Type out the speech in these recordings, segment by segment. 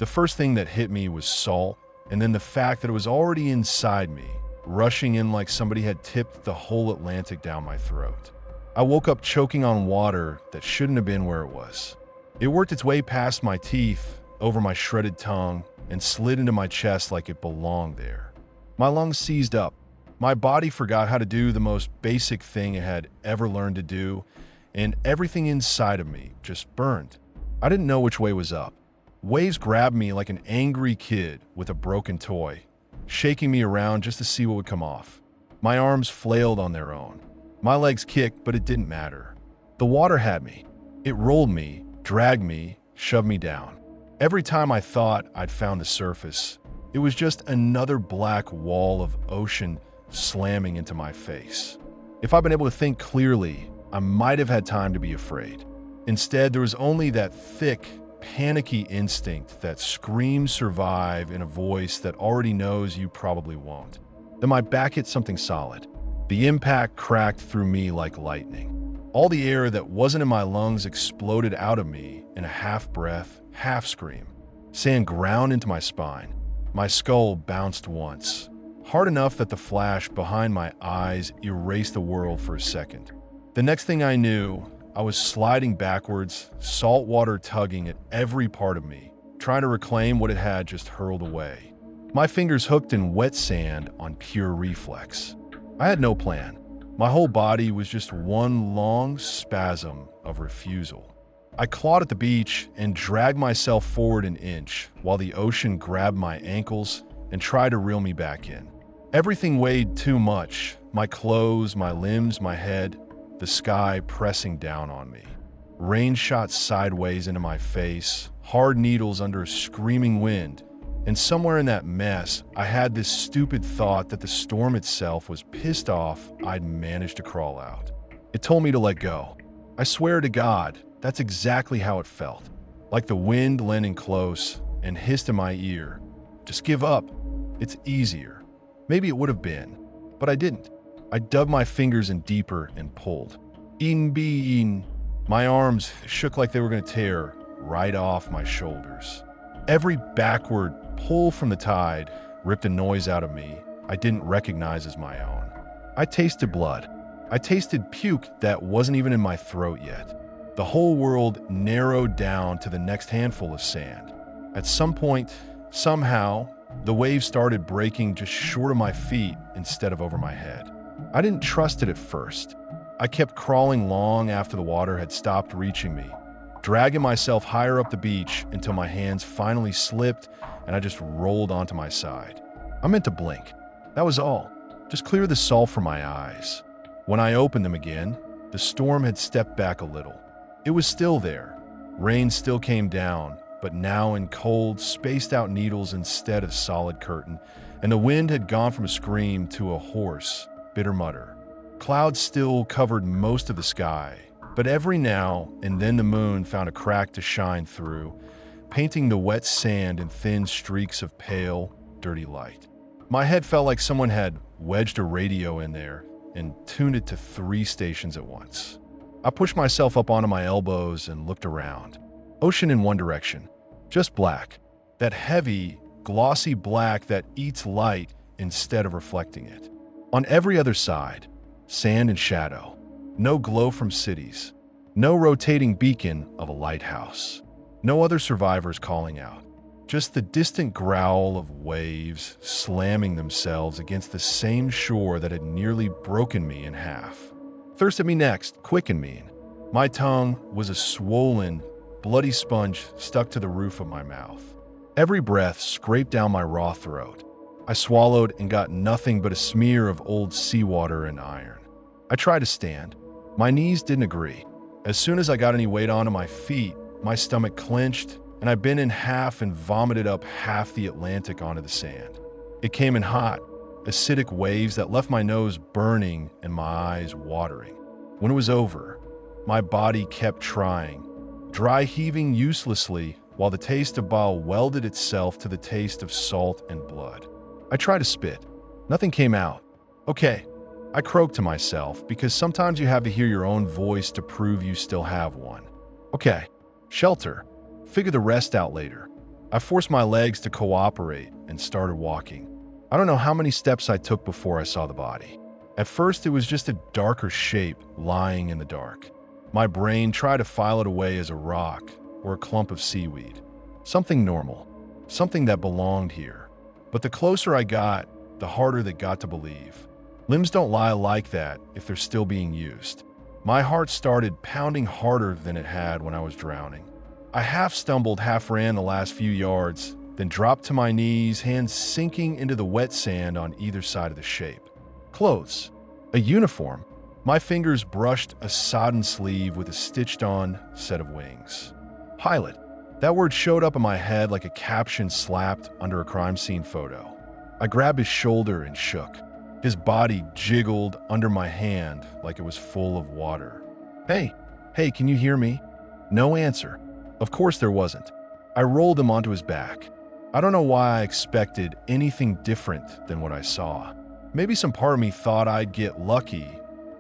The first thing that hit me was salt, and then the fact that it was already inside me, rushing in like somebody had tipped the whole Atlantic down my throat. I woke up choking on water that shouldn't have been where it was. It worked its way past my teeth, over my shredded tongue, and slid into my chest like it belonged there. My lungs seized up. My body forgot how to do the most basic thing it had ever learned to do, and everything inside of me just burned. I didn't know which way was up. Waves grabbed me like an angry kid with a broken toy, shaking me around just to see what would come off. My arms flailed on their own. My legs kicked, but it didn't matter. The water had me. It rolled me, dragged me, shoved me down. Every time I thought I'd found the surface, it was just another black wall of ocean slamming into my face. If I'd been able to think clearly, I might have had time to be afraid. Instead, there was only that thick, panicky instinct that screams survive in a voice that already knows you probably won't. Then my back hit something solid. The impact cracked through me like lightning. All the air that wasn't in my lungs exploded out of me in a half-breath, half-scream. Sand ground into my spine. My skull bounced once, hard enough that the flash behind my eyes erased the world for a second. The next thing I knew, I was sliding backwards, salt water tugging at every part of me, trying to reclaim what it had just hurled away. My fingers hooked in wet sand on pure reflex. I had no plan. My whole body was just one long spasm of refusal. I clawed at the beach and dragged myself forward an inch while the ocean grabbed my ankles and tried to reel me back in. Everything weighed too much, my clothes, my limbs, my head, the sky pressing down on me. Rain shot sideways into my face, hard needles under a screaming wind, and somewhere in that mess, I had this stupid thought that the storm itself was pissed off I'd managed to crawl out. It told me to let go. I swear to God, that's exactly how it felt. Like the wind leaning close and hissed in my ear. Just give up. It's easier. Maybe it would have been, but I didn't. I dug my fingers in deeper and pulled. Eaten. My arms shook like they were going to tear right off my shoulders. Every backward pull from the tide ripped a noise out of me I didn't recognize as my own. I tasted blood. I tasted puke that wasn't even in my throat yet. The whole world narrowed down to the next handful of sand. At some point, somehow, the waves started breaking just short of my feet instead of over my head. I didn't trust it at first. I kept crawling long after the water had stopped reaching me, dragging myself higher up the beach until my hands finally slipped and I just rolled onto my side. I meant to blink. That was all. Just clear the salt from my eyes. When I opened them again, the storm had stepped back a little. It was still there. Rain still came down, but now in cold, spaced-out needles instead of solid curtain, and the wind had gone from a scream to a hoarse, bitter mutter. Clouds still covered most of the sky, but every now and then the moon found a crack to shine through, painting the wet sand in thin streaks of pale, dirty light. My head felt like someone had wedged a radio in there and tuned it to 3 stations at once. I pushed myself up onto my elbows and looked around. Ocean in one direction, just black. That heavy, glossy black that eats light instead of reflecting it. On every other side, sand and shadow. No glow from cities. No rotating beacon of a lighthouse. No other survivors calling out. Just the distant growl of waves slamming themselves against the same shore that had nearly broken me in half. Thirst at me next, quick and mean. My tongue was a swollen, bloody sponge stuck to the roof of my mouth. Every breath scraped down my raw throat. I swallowed and got nothing but a smear of old seawater and iron. I tried to stand. My knees didn't agree. As soon as I got any weight onto my feet, my stomach clenched and I bent in half and vomited up half the Atlantic onto the sand. It came in hot, acidic waves that left my nose burning and my eyes watering. When it was over, my body kept trying, dry heaving uselessly while the taste of bile welded itself to the taste of salt and blood. I tried to spit. Nothing came out. Okay, I croaked to myself because sometimes you have to hear your own voice to prove you still have one. Okay, shelter. Figure the rest out later. I forced my legs to cooperate and started walking. I don't know how many steps I took before I saw the body. At first, it was just a darker shape lying in the dark. My brain tried to file it away as a rock or a clump of seaweed. Something normal, something that belonged here. But the closer I got, the harder it got to believe. Limbs don't lie like that if they're still being used. My heart started pounding harder than it had when I was drowning. I half stumbled, half ran the last few yards, then dropped to my knees, hands sinking into the wet sand on either side of the shape. Clothes. A uniform. My fingers brushed a sodden sleeve with a stitched-on set of wings. Pilot. That word showed up in my head like a caption slapped under a crime scene photo. I grabbed his shoulder and shook. His body jiggled under my hand like it was full of water. Hey, can you hear me? No answer. Of course there wasn't. I rolled him onto his back. I don't know why I expected anything different than what I saw. Maybe some part of me thought I'd get lucky,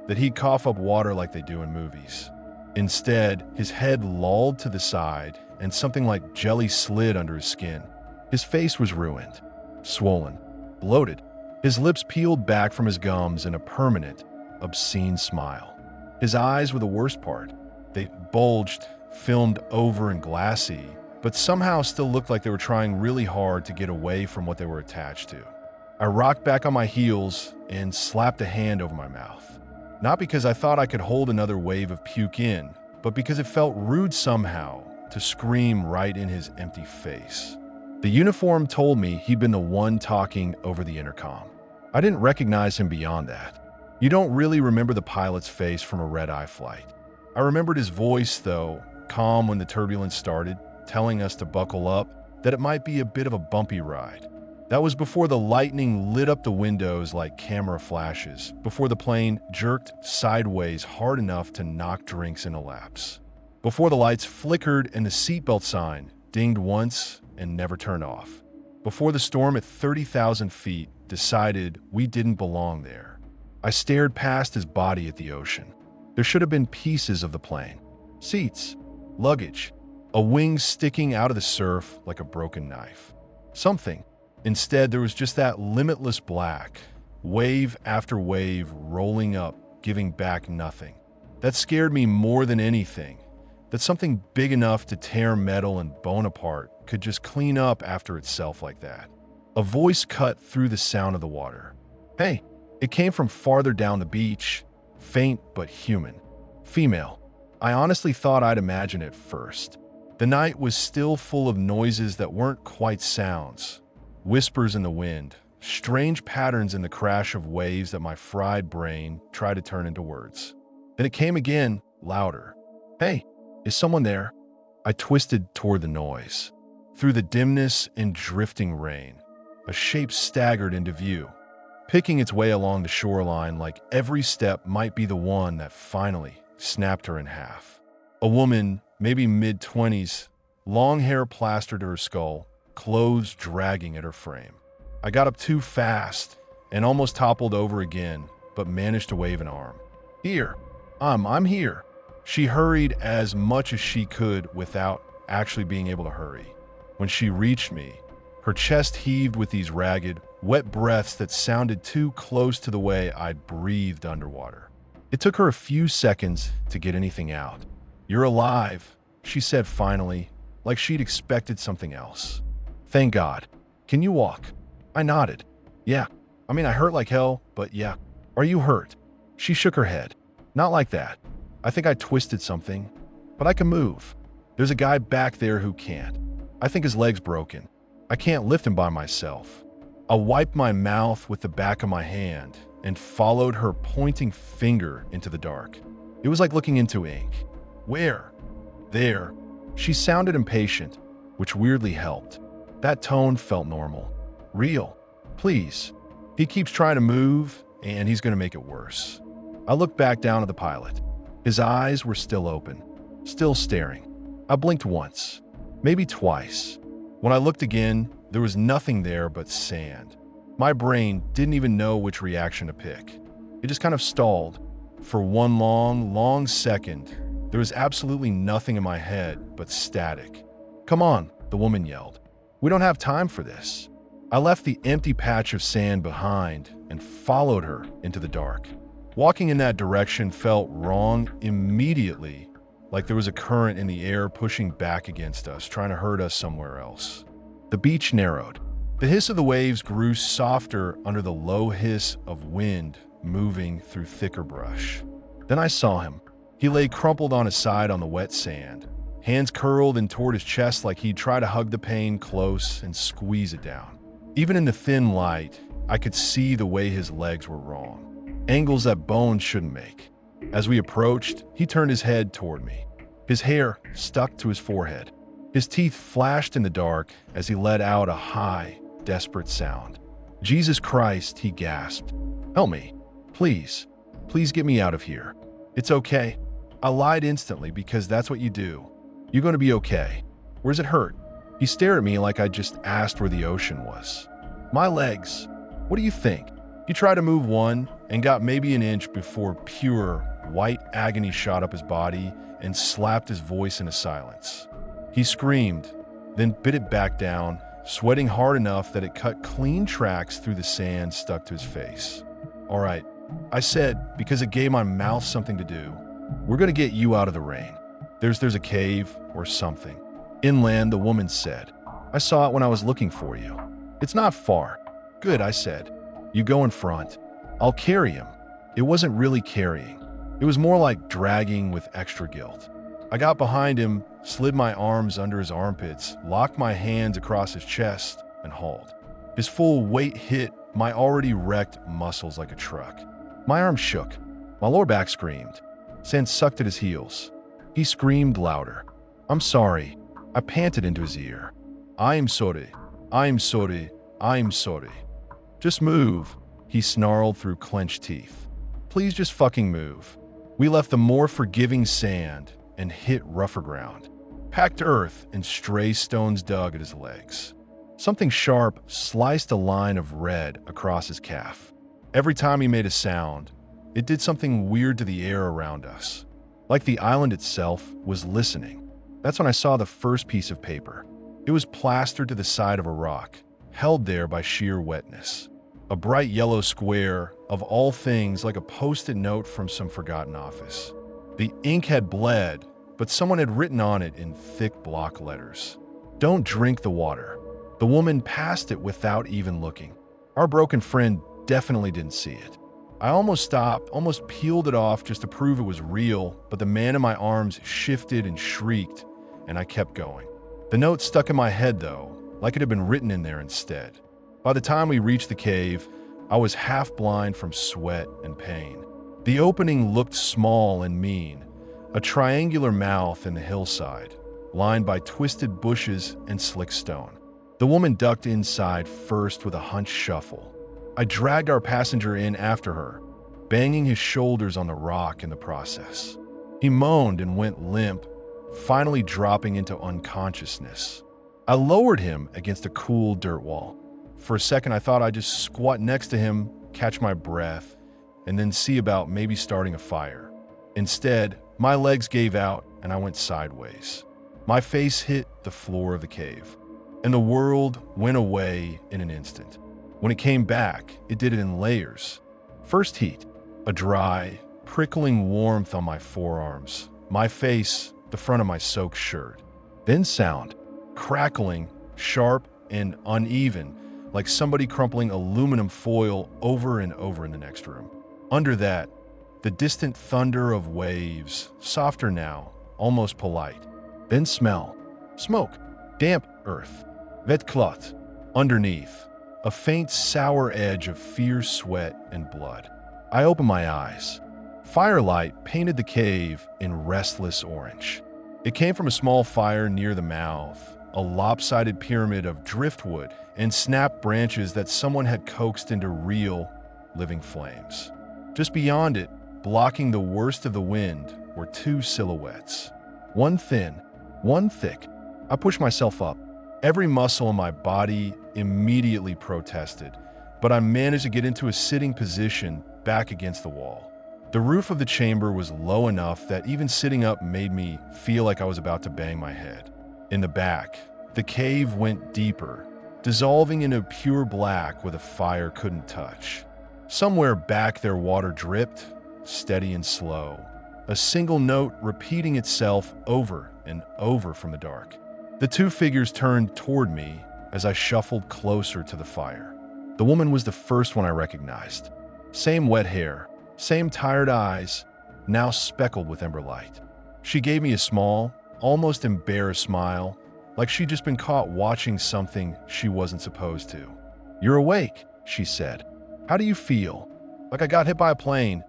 that he'd cough up water like they do in movies. Instead, his head lolled to the side and something like jelly slid under his skin. His face was ruined, swollen, bloated. His lips peeled back from his gums in a permanent, obscene smile. His eyes were the worst part. They bulged, filmed over and glassy, but somehow still looked like they were trying really hard to get away from what they were attached to. I rocked back on my heels and slapped a hand over my mouth. Not because I thought I could hold another wave of puke in, but because it felt rude somehow to scream right in his empty face. The uniform told me he'd been the one talking over the intercom. I didn't recognize him beyond that. You don't really remember the pilot's face from a red-eye flight. I remembered his voice, though, calm when the turbulence started, telling us to buckle up, that it might be a bit of a bumpy ride. That was before the lightning lit up the windows like camera flashes, before the plane jerked sideways hard enough to knock drinks into laps, before the lights flickered and the seatbelt sign dinged once and never turned off, before the storm at 30,000 feet decided we didn't belong there. I stared past his body at the ocean. There should have been pieces of the plane, seats, luggage, a wing sticking out of the surf like a broken knife. Something. Instead, there was just that limitless black, wave after wave rolling up, giving back nothing. That scared me more than anything, that something big enough to tear metal and bone apart could just clean up after itself like that. A voice cut through the sound of the water. Hey, it came from farther down the beach, faint but human. Female. I honestly thought I'd imagine it first. The night was still full of noises that weren't quite sounds. Whispers in the wind, strange patterns in the crash of waves that my fried brain tried to turn into words. Then it came again, louder. Hey, is someone there? I twisted toward the noise. Through the dimness and drifting rain, a shape staggered into view, picking its way along the shoreline like every step might be the one that finally snapped her in half. A woman, maybe mid-20s, long hair plastered to her skull, clothes dragging at her frame. I got up too fast and almost toppled over again, but managed to wave an arm. Here. I'm here. She hurried as much as she could without actually being able to hurry. When she reached me, her chest heaved with these ragged, wet breaths that sounded too close to the way I'd breathed underwater. It took her a few seconds to get anything out. You're alive, she said finally, like she'd expected something else. Thank God. Can you walk? I nodded. Yeah. I hurt like hell, but yeah. Are you hurt? She shook her head. Not like that. I think I twisted something, but I can move. There's a guy back there who can't. I think his leg's broken. I can't lift him by myself. I wiped my mouth with the back of my hand and followed her pointing finger into the dark. It was like looking into ink. Where? There. She sounded impatient, which weirdly helped. That tone felt normal. Real. Please. He keeps trying to move, and he's going to make it worse. I looked back down at the pilot. His eyes were still open, still staring. I blinked once, maybe twice. When I looked again, there was nothing there but sand. My brain didn't even know which reaction to pick. It just kind of stalled. For one long second, there was absolutely nothing in my head but static. Come on, the woman yelled. We don't have time for this. I left the empty patch of sand behind and followed her into the dark. Walking in that direction felt wrong immediately, like there was a current in the air pushing back against us, trying to hurt us somewhere else. The beach narrowed. The hiss of the waves grew softer under the low hiss of wind moving through thicker brush. Then I saw him. He lay crumpled on his side on the wet sand, hands curled in toward his chest like he'd try to hug the pain close and squeeze it down. Even in the thin light, I could see the way his legs were wrong, angles that bones shouldn't make. As we approached, he turned his head toward me. His hair stuck to his forehead. His teeth flashed in the dark as he let out a high, desperate sound. "Jesus Christ," he gasped. "Help me. Please. Please get me out of here. It's okay." I lied instantly because that's what you do. "You're going to be okay. Where's it hurt?" He stared at me like I just asked where the ocean was. "My legs. What do you think?" He tried to move one and got maybe an inch before pure, white agony shot up his body and slapped his voice into silence. He screamed, then bit it back down, sweating hard enough that it cut clean tracks through the sand stuck to his face. "All right," I said, because it gave my mouth something to do. "We're going to get you out of the rain. There's a cave or something. Inland," the woman said. "I saw it when I was looking for you. It's not far." "Good," I said. "You go in front. I'll carry him." It wasn't really carrying. It was more like dragging with extra guilt. I got behind him, slid my arms under his armpits, locked my hands across his chest, and hauled. His full weight hit my already wrecked muscles like a truck. My arms shook. My lower back screamed. Sand sucked at his heels. He screamed louder. "I'm sorry." I panted into his ear. "I'm sorry. I'm sorry. I'm sorry." "Just move," he snarled through clenched teeth. "Please just fucking move." We left the more forgiving sand and hit rougher ground. Packed earth and stray stones dug at his legs. Something sharp sliced a line of red across his calf. Every time he made a sound, it did something weird to the air around us. Like the island itself was listening. That's when I saw the first piece of paper. It was plastered to the side of a rock, held there by sheer wetness. A bright yellow square, of all things like a post-it note from some forgotten office. The ink had bled, but someone had written on it in thick block letters. "Don't drink the water." The woman passed it without even looking. Our broken friend definitely didn't see it. I almost stopped, almost peeled it off just to prove it was real, but the man in my arms shifted and shrieked, and I kept going. The note stuck in my head, though, like it had been written in there instead. By the time we reached the cave, I was half blind from sweat and pain. The opening looked small and mean, a triangular mouth in the hillside, lined by twisted bushes and slick stone. The woman ducked inside first with a hunched shuffle. I dragged our passenger in after her, banging his shoulders on the rock in the process. He moaned and went limp, finally dropping into unconsciousness. I lowered him against a cool dirt wall. For a second, I thought I'd just squat next to him, catch my breath, and then see about maybe starting a fire. Instead, my legs gave out and I went sideways. My face hit the floor of the cave, and the world went away in an instant. When it came back, it did it in layers. First heat, a dry, prickling warmth on my forearms, my face, the front of my soaked shirt. Then sound, crackling, sharp and uneven, like somebody crumpling aluminum foil over and over in the next room. Under that, the distant thunder of waves, softer now, almost polite. Then smell, smoke, damp earth, vetklot. Underneath, a faint sour edge of fierce sweat and blood. I opened my eyes. Firelight painted the cave in restless orange. It came from a small fire near the mouth, a lopsided pyramid of driftwood and snapped branches that someone had coaxed into real, living flames. Just beyond it, blocking the worst of the wind, were two silhouettes. One thin, one thick. I pushed myself up. Every muscle in my body immediately protested, but I managed to get into a sitting position back against the wall. The roof of the chamber was low enough that even sitting up made me feel like I was about to bang my head. In the back, The cave went deeper, dissolving into pure black where the fire couldn't touch. Somewhere back there water dripped, steady and slow, a single note repeating itself over and over from the dark. The two figures turned toward me as I shuffled closer to the fire. The woman was the first one I recognized. Same wet hair, same tired eyes, now speckled with ember light. She gave me a small, almost embarrassed smile, like she'd just been caught watching something she wasn't supposed to. "You're awake," she said. "How do you feel?" "Like I got hit by a plane,"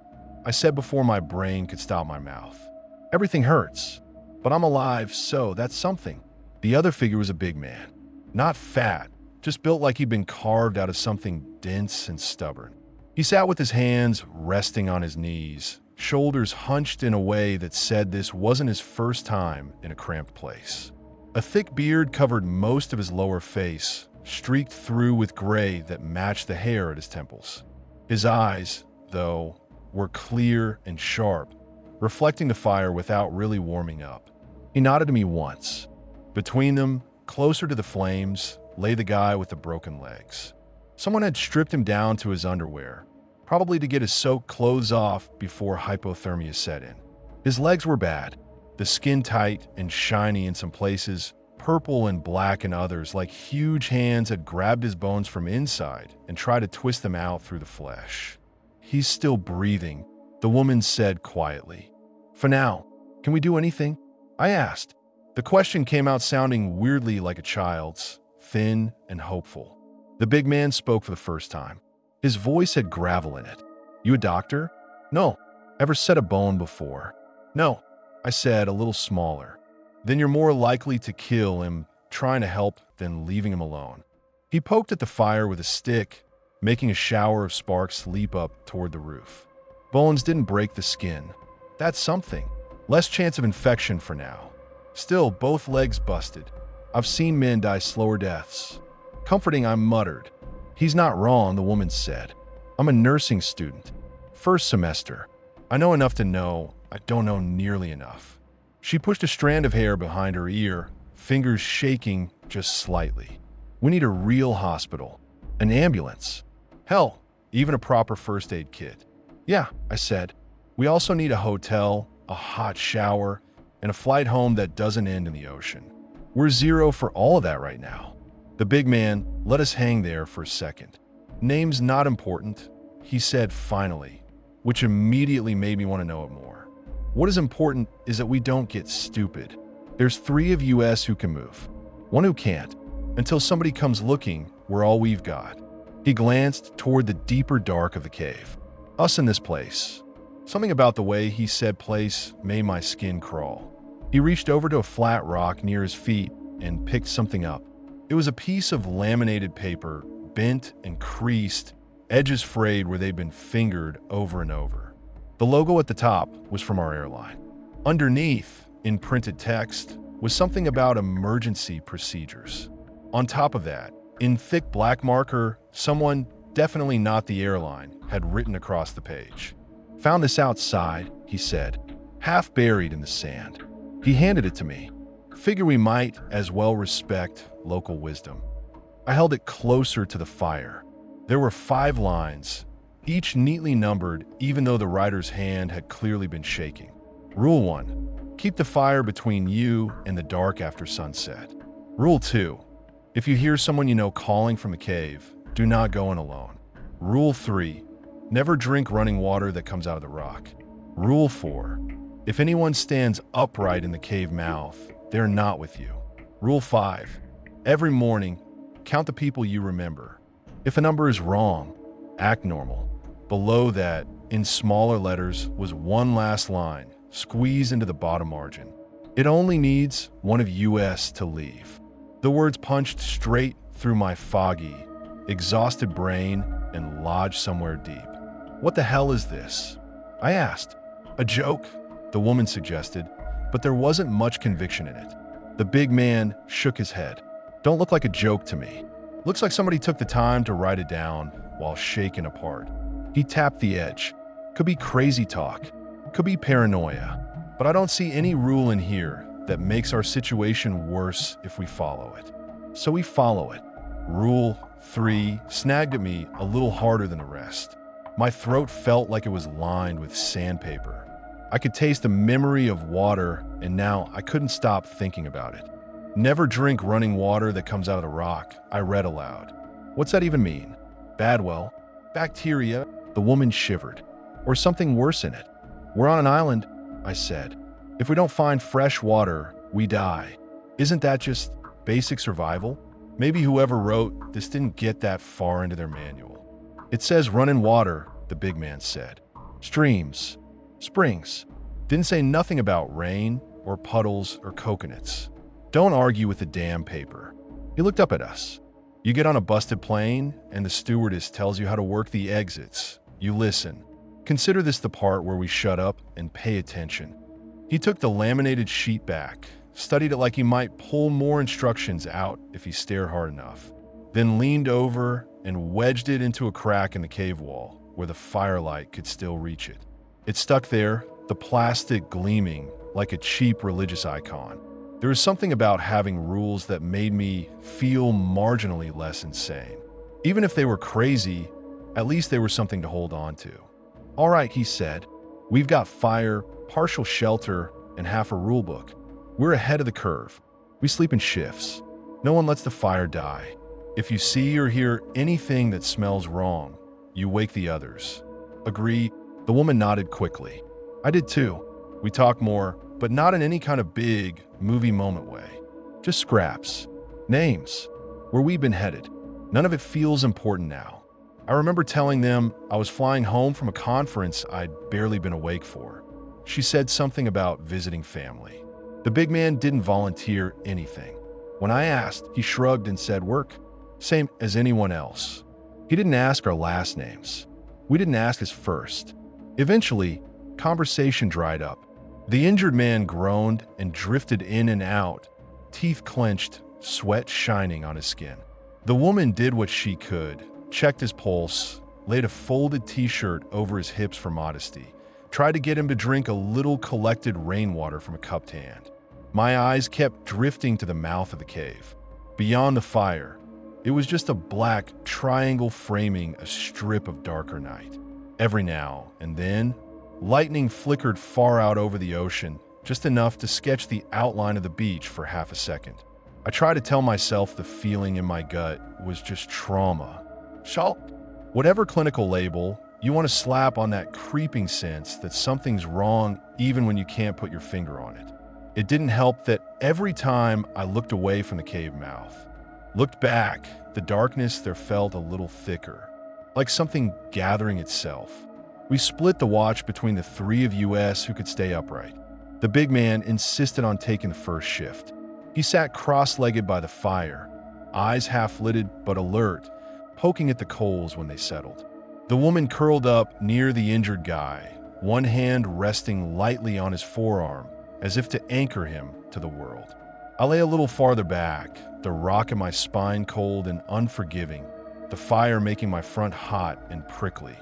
I said before my brain could stop my mouth. "Everything hurts, but I'm alive, so that's something." The other figure was a big man. Not fat, just built like he'd been carved out of something dense and stubborn. He sat with his hands resting on his knees, shoulders hunched in a way that said this wasn't his first time in a cramped place. A thick beard covered most of his lower face, streaked through with gray that matched the hair at his temples. His eyes, though, were clear and sharp, reflecting the fire without really warming up. He nodded to me once. Between them, closer to the flames, lay the guy with the broken legs. Someone had stripped him down to his underwear, probably to get his soaked clothes off before hypothermia set in. His legs were bad, the skin tight and shiny in some places, purple and black in others, like huge hands had grabbed his bones from inside and tried to twist them out through the flesh. "He's still breathing," the woman said quietly. "For now, can we do anything?" I asked. The question came out sounding weirdly like a child's, thin and hopeful. The big man spoke for the first time. His voice had gravel in it. "You a doctor?" "No." "Ever set a bone before?" "No," I said, a little smaller. "Then you're more likely to kill him trying to help than leaving him alone." He poked at the fire with a stick, making a shower of sparks leap up toward the roof. "Bones didn't break the skin. That's something. Less chance of infection for now. Still, both legs busted. I've seen men die slower deaths." Comforting, I muttered. "He's not wrong," the woman said. "I'm a nursing student. First semester. I know enough to know I don't know nearly enough." She pushed a strand of hair behind her ear, fingers shaking just slightly. "We need a real hospital. An ambulance. Hell, even a proper first aid kit." "Yeah," I said. "We also need a hotel, a hot shower, and a flight home that doesn't end in the ocean. We're zero for all of that right now." The big man let us hang there for a second. "Name's not important," he said finally, which immediately made me want to know it more. "What is important is that we don't get stupid. There's 3 of us who can move. 1 who can't. Until somebody comes looking, we're all we've got." He glanced toward the deeper dark of the cave. "Us in this place." Something about the way he said place made my skin crawl. He reached over to a flat rock near his feet and picked something up. It was a piece of laminated paper, bent and creased, edges frayed where they'd been fingered over and over. The logo at the top was from our airline. Underneath, in printed text, was something about emergency procedures. On top of that, in thick black marker, someone, definitely not the airline, had written across the page. "Found this outside," he said, half buried in the sand. He handed it to me. Figure we might as well respect local wisdom. I held it closer to the fire. There were 5 lines, each neatly numbered even though the writer's hand had clearly been shaking. Rule 1. Keep the fire between you and the dark after sunset. Rule 2. If you hear someone you know calling from the cave, do not go in alone. Rule 3. Never drink running water that comes out of the rock. Rule 4. If anyone stands upright in the cave mouth, they're not with you. Rule 5. Every morning, count the people you remember. If a number is wrong, act normal. Below that, in smaller letters, was one last line, squeezed into the bottom margin. It only needs 1 of us to leave. The words punched straight through my foggy, exhausted brain and lodged somewhere deep. "What the hell is this?" I asked. "A joke?" the woman suggested, but there wasn't much conviction in it. The big man shook his head. "Don't look like a joke to me. Looks like somebody took the time to write it down while shaken apart." He tapped the edge. "Could be crazy talk. Could be paranoia. But I don't see any rule in here that makes our situation worse if we follow it. So we follow it. Rule 3 snagged at me a little harder than the rest. My throat felt like it was lined with sandpaper. I could taste a memory of water, and now I couldn't stop thinking about it. Never drink running water that comes out of the rock, I read aloud. What's that even mean? Bad, well, bacteria? The woman shivered. Or something worse in it. We're on an island, I said. If we don't find fresh water, we die. Isn't that just basic survival? Maybe whoever wrote this didn't get that far into their manual. It says running water, the big man said. Streams, springs. Didn't say nothing about rain or puddles or coconuts. Don't argue with the damn paper. He looked up at us. You get on a busted plane and the stewardess tells you how to work the exits. You listen. Consider this the part where we shut up and pay attention. He took the laminated sheet back, studied it like he might pull more instructions out if he stared hard enough, then leaned over and wedged it into a crack in the cave wall where the firelight could still reach it. It stuck there, the plastic gleaming like a cheap religious icon. There was something about having rules that made me feel marginally less insane. Even if they were crazy, at least they were something to hold on to. All right, he said. We've got fire, partial shelter, and half a rule book. We're ahead of the curve. We sleep in shifts. No one lets the fire die. If you see or hear anything that smells wrong, you wake the others. Agree? The woman nodded quickly. I did too. We talk more, but not in any kind of big movie moment way. Just scraps. Names. Where we've been headed. None of it feels important now. I remember telling them I was flying home from a conference I'd barely been awake for. She said something about visiting family. The big man didn't volunteer anything. When I asked, he shrugged and said work. Same as anyone else. He didn't ask our last names. We didn't ask his first. Eventually, conversation dried up. The injured man groaned and drifted in and out, teeth clenched, sweat shining on his skin. The woman did what she could, checked his pulse, laid a folded t-shirt over his hips for modesty, tried to get him to drink a little collected rainwater from a cupped hand. My eyes kept drifting to the mouth of the cave. Beyond the fire, it was just a black triangle framing a strip of darker night. Every now and then, lightning flickered far out over the ocean, just enough to sketch the outline of the beach for half a second. I tried to tell myself the feeling in my gut was just trauma. Shock. Whatever clinical label, you want to slap on that creeping sense that something's wrong even when you can't put your finger on it. It didn't help that every time I looked away from the cave mouth, looked back, the darkness there felt a little thicker, like something gathering itself. We split the watch between the three of us who could stay upright. The big man insisted on taking the first shift. He sat cross-legged by the fire, eyes half-lidded but alert, poking at the coals when they settled. The woman curled up near the injured guy, one hand resting lightly on his forearm, as if to anchor him to the world. I lay a little farther back, the rock in my spine cold and unforgiving, the fire making my front hot and prickly.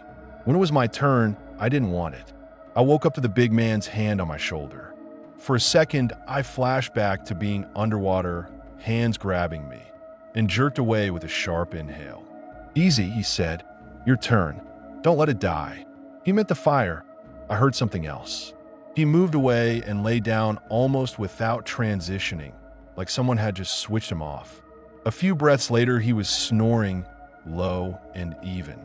When it was my turn, I didn't want it. I woke up to the big man's hand on my shoulder. For a second, I flashed back to being underwater, hands grabbing me, and jerked away with a sharp inhale. Easy, he said. Your turn. Don't let it die. He meant the fire. I heard something else. He moved away and lay down almost without transitioning, like someone had just switched him off. A few breaths later, he was snoring, low and even.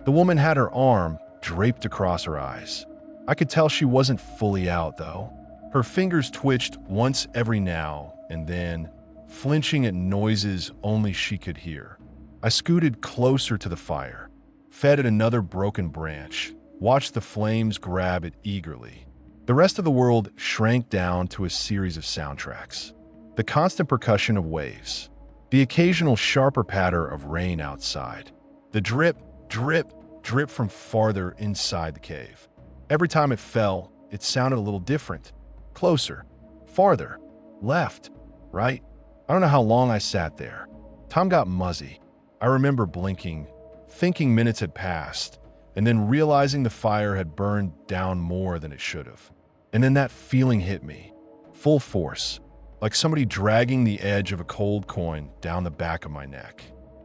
The woman had her arm draped across her eyes. I could tell she wasn't fully out, though. Her fingers twitched once every now and then, flinching at noises only she could hear. I scooted closer to the fire, fed it another broken branch, watched the flames grab it eagerly. The rest of the world shrank down to a series of soundtracks. The constant percussion of waves, the occasional sharper patter of rain outside, the drip, drip, drip from farther inside the cave. Every time it fell, it sounded a little different. Closer, farther, left, right. I don't know how long I sat there. Time got muzzy. I remember blinking, thinking minutes had passed, and then realizing the fire had burned down more than it should have. And then that feeling hit me, full force, like somebody dragging the edge of a cold coin down the back of my neck.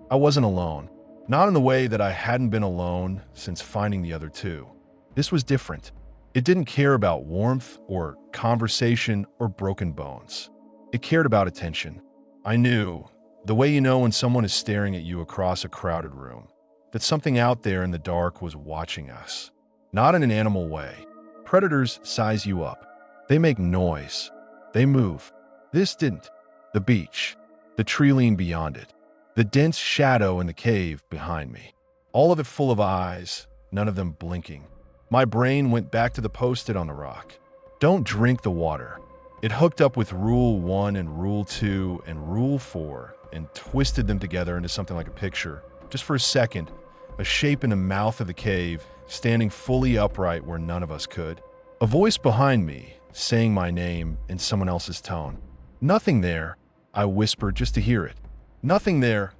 I wasn't alone, not in the way that I hadn't been alone since finding the other two. This was different. It didn't care about warmth or conversation or broken bones. It cared about attention. I knew, the way you know when someone is staring at you across a crowded room, that something out there in the dark was watching us. Not in an animal way. Predators size you up. They make noise. They move. This didn't. The beach. The tree leaned beyond it. The dense shadow in the cave behind me. All of it full of eyes, none of them blinking. My brain went back to the post-it on the rock. Don't drink the water. It hooked up with Rule 1 and Rule 2 and Rule 4 and twisted them together into something like a picture. Just for a second, a shape in the mouth of the cave, standing fully upright where none of us could. A voice behind me, saying my name in someone else's tone. Nothing there, I whispered just to hear it. Nothing there,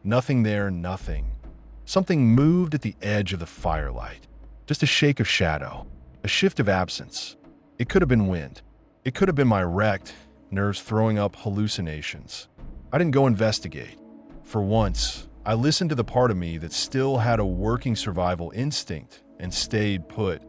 nothing there, nothing. Something moved at the edge of the firelight. Just a shake of shadow, a shift of absence. It could have been wind. It could have been my wrecked nerves throwing up hallucinations. I didn't go investigate. For once, I listened to the part of me that still had a working survival instinct and stayed put,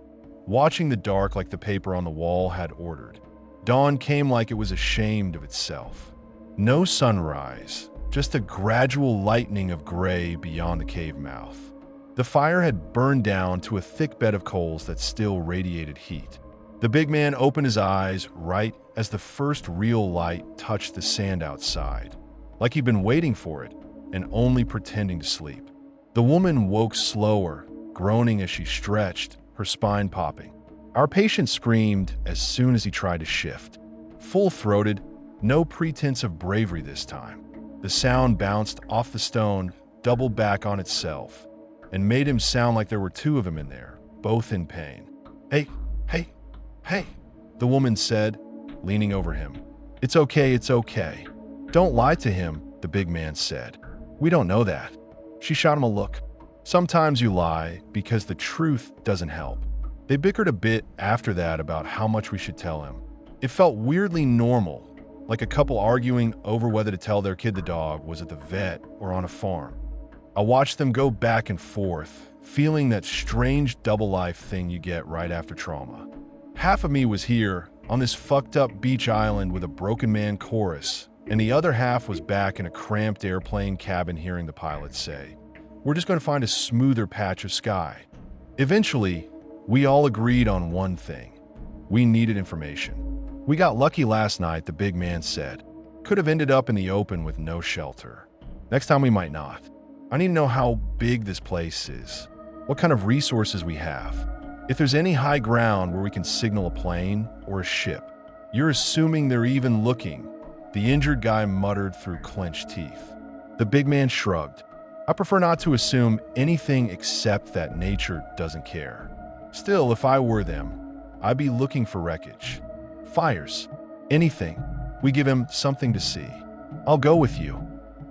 watching the dark like the paper on the wall had ordered. Dawn came like it was ashamed of itself. No sunrise, just a gradual lightening of gray beyond the cave mouth. The fire had burned down to a thick bed of coals that still radiated heat. The big man opened his eyes right as the first real light touched the sand outside, like he'd been waiting for it and only pretending to sleep. The woman woke slower, groaning as she stretched, her spine popping. Our patient screamed as soon as he tried to shift. Full-throated, no pretense of bravery this time. The sound bounced off the stone, doubled back on itself, and made him sound like there were two of him in there, both in pain. Hey, the woman said, leaning over him. It's okay. Don't lie to him, the big man said. We don't know that. She shot him a look. Sometimes you lie because the truth doesn't help. They bickered a bit after that about how much we should tell him. It felt weirdly normal, like a couple arguing over whether to tell their kid the dog was at the vet or on a farm. I watched them go back and forth, feeling that strange double life thing you get right after trauma. Half of me was here, on this fucked up beach island with a broken man chorus, and the other half was back in a cramped airplane cabin hearing the pilot say, "We're just going to find a smoother patch of sky." Eventually, we all agreed on one thing. We needed information. We got lucky last night, the big man said. Could have ended up in the open with no shelter. Next time we might not. I need to know how big this place is, what kind of resources we have, if there's any high ground where we can signal a plane or a ship. You're assuming they're even looking, the injured guy muttered through clenched teeth. The big man shrugged. I prefer not to assume anything except that nature doesn't care. Still, if I were them, I'd be looking for wreckage. Fires. Anything. We give him something to see. I'll go with you,